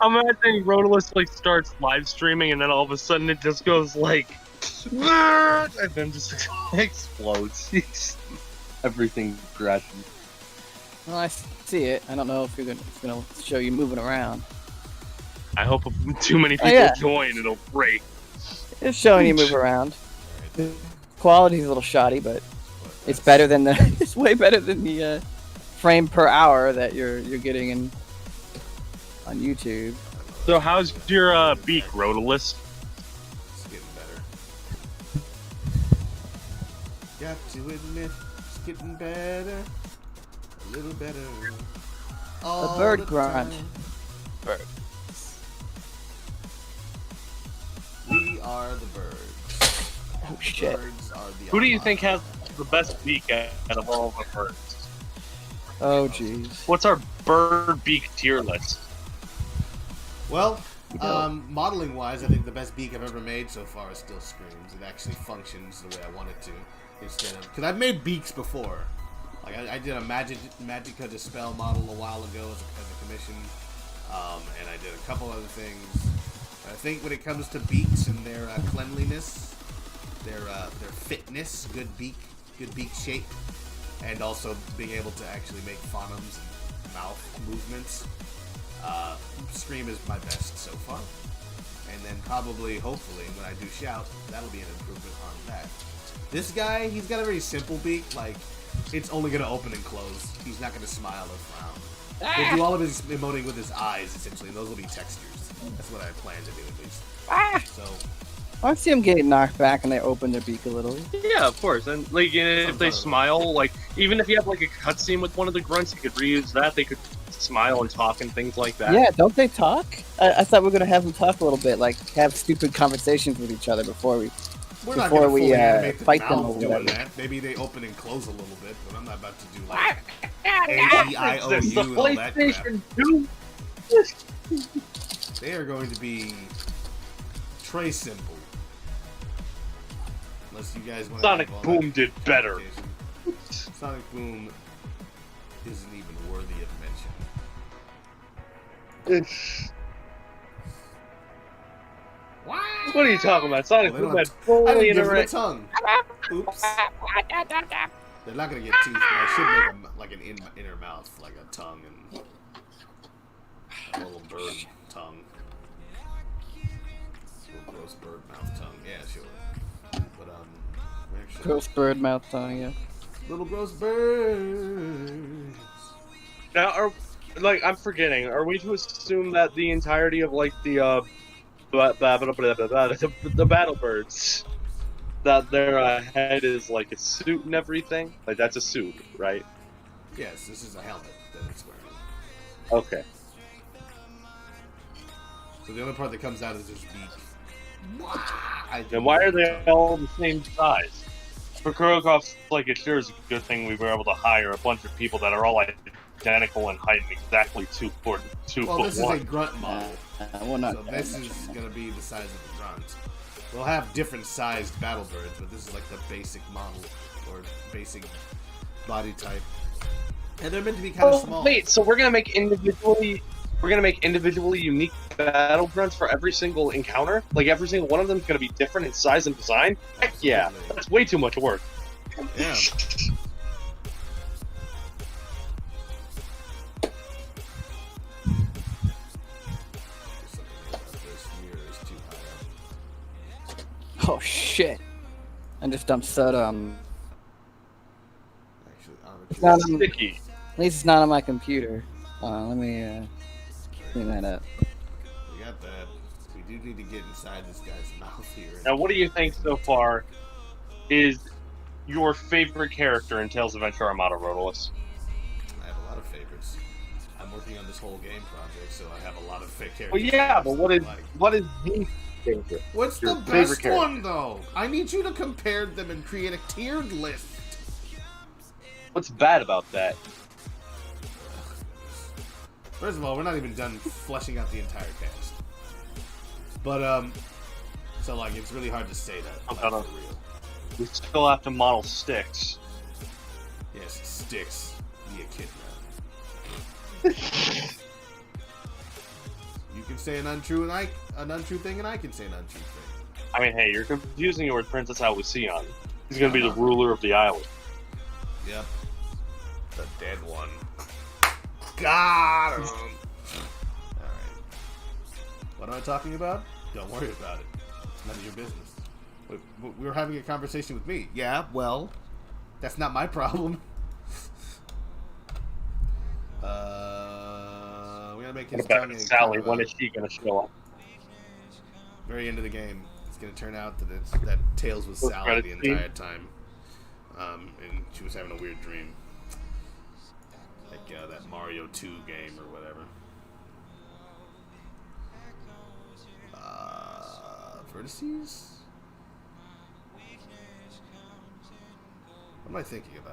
I'm imagining Rodolus like starts live streaming and then all of a sudden it just goes like, and then just explodes. Everything crashes. Well, I see it. I don't know if it's gonna show you moving around. I hope if too many people yeah. join, it'll break. It's showing you move around. The quality's a little shoddy, but it's better than the. It's way better than the frame per hour that you're getting on YouTube. So how's your beak, Rodolus? It's getting better. Got to admit, it's getting better. A little better. A bird grunt. Bird. We are the birds. Oh shit. Birds are the Who do you Armada. think has the best beak out of all the birds? Oh jeez. What's our bird beak tier list? Well, modeling wise, I think the best beak I've ever made so far is still Screams. It actually functions the way I want it to. Instead of, because I've made beaks before. Like I did a Magica Dispel model a while ago as a commission, and I did a couple other things. I think when it comes to beaks and their cleanliness, their fitness, good beak shape, and also being able to actually make phonums and mouth movements, Scream is my best so far. And then probably, hopefully, when I do Shout, that'll be an improvement on that. This guy, he's got a very simple beak, like, it's only going to open and close. He's not going to smile or frown. He'll do all of his emoting with his eyes, essentially, and those will be textures. That's what I plan to do, at least. So, I see them getting knocked back and they open their beak a little. Yeah, of course. And like, if they smile, like even if you have like a cutscene with one of the grunts, you could reuse that. They could smile and talk and things like that. Yeah, don't they talk? I thought we were gonna have them talk a little bit, like have stupid conversations with each other before we we're not going to fully animate the fight them mouth or doing whatever. that. Maybe they open and close a little bit, but I'm not about to do like A-E-I-O-U and all that crap. 2. They are going to be tray simple. Unless you guys want Sonic Boom did better. Sonic Boom isn't even worthy of mention. What are you talking about? Sonic Well, Boom had I fully didn't give them a interact. tongue. Oops. They're not gonna get teeth, but I should make them like an inner mouth, like a tongue and a little bird tongue. Little gross bird mouth tongue. Yeah, sure. But actually, Gross bird mouth tongue, yeah. little gross birds. Now, I'm forgetting. Are we to assume that the entirety of like the battle birds, that their head is like a suit and everything? Like that's a suit, right? Yes, this is a helmet that it's wearing. Okay. So the only part that comes out is his beak. And why are they all the same size? For Kurokov's, like, it sure is a good thing we were able to hire a bunch of people that are all identical in height and exactly 2 foot Well, this is a 1. grunt model. Well, not So this is going to be the size of the grunts. We'll have different sized battle birds, but this is like the basic model or basic body type. And they're meant to be kind of small. Wait, so we're gonna make individually unique battle grunts for every single encounter? Like every single one of them is gonna be different in size and design? Heck yeah, Absolutely. that's way too much work. Yeah. Oh shit! I just dumped soda on. Actually, It's not on, Sticky. at least it's not on my computer. Let me clean that up. we got that. We do need to get inside this guy's mouth here. Now, what do you think so far is your favorite character in Tales of Adventure Armada, Rodolus? I have a lot of favorites. I'm working on this whole game project, so I have a lot of fake characters. Well, yeah, but what is the favorite? What's your the favorite best character? one, though? I need you to compare them and create a tiered list. What's bad about that? First of all, we're not even done fleshing out the entire cast. But, so, like, it's really hard to say that. Like, for real. We still have to model Sticks. Yes, Sticks. Be a kid now. You can say an untrue thing, and I can say an untrue thing. I mean, hey, you're confusing it with Princess Alucion. He's gonna be the ruler of the island. Yep. The dead one. Got him! Alright. What am I talking about? Don't worry about it. It's none of your business. We were having a conversation with me. Yeah, well, that's not my problem. We gotta make his What about tongue Sally? When is she gonna show up? very end of the game. It's gonna turn out that Tails was Sally the entire time. And she was having a weird dream. Like that Mario 2 game or whatever. Vertices? What am I thinking about?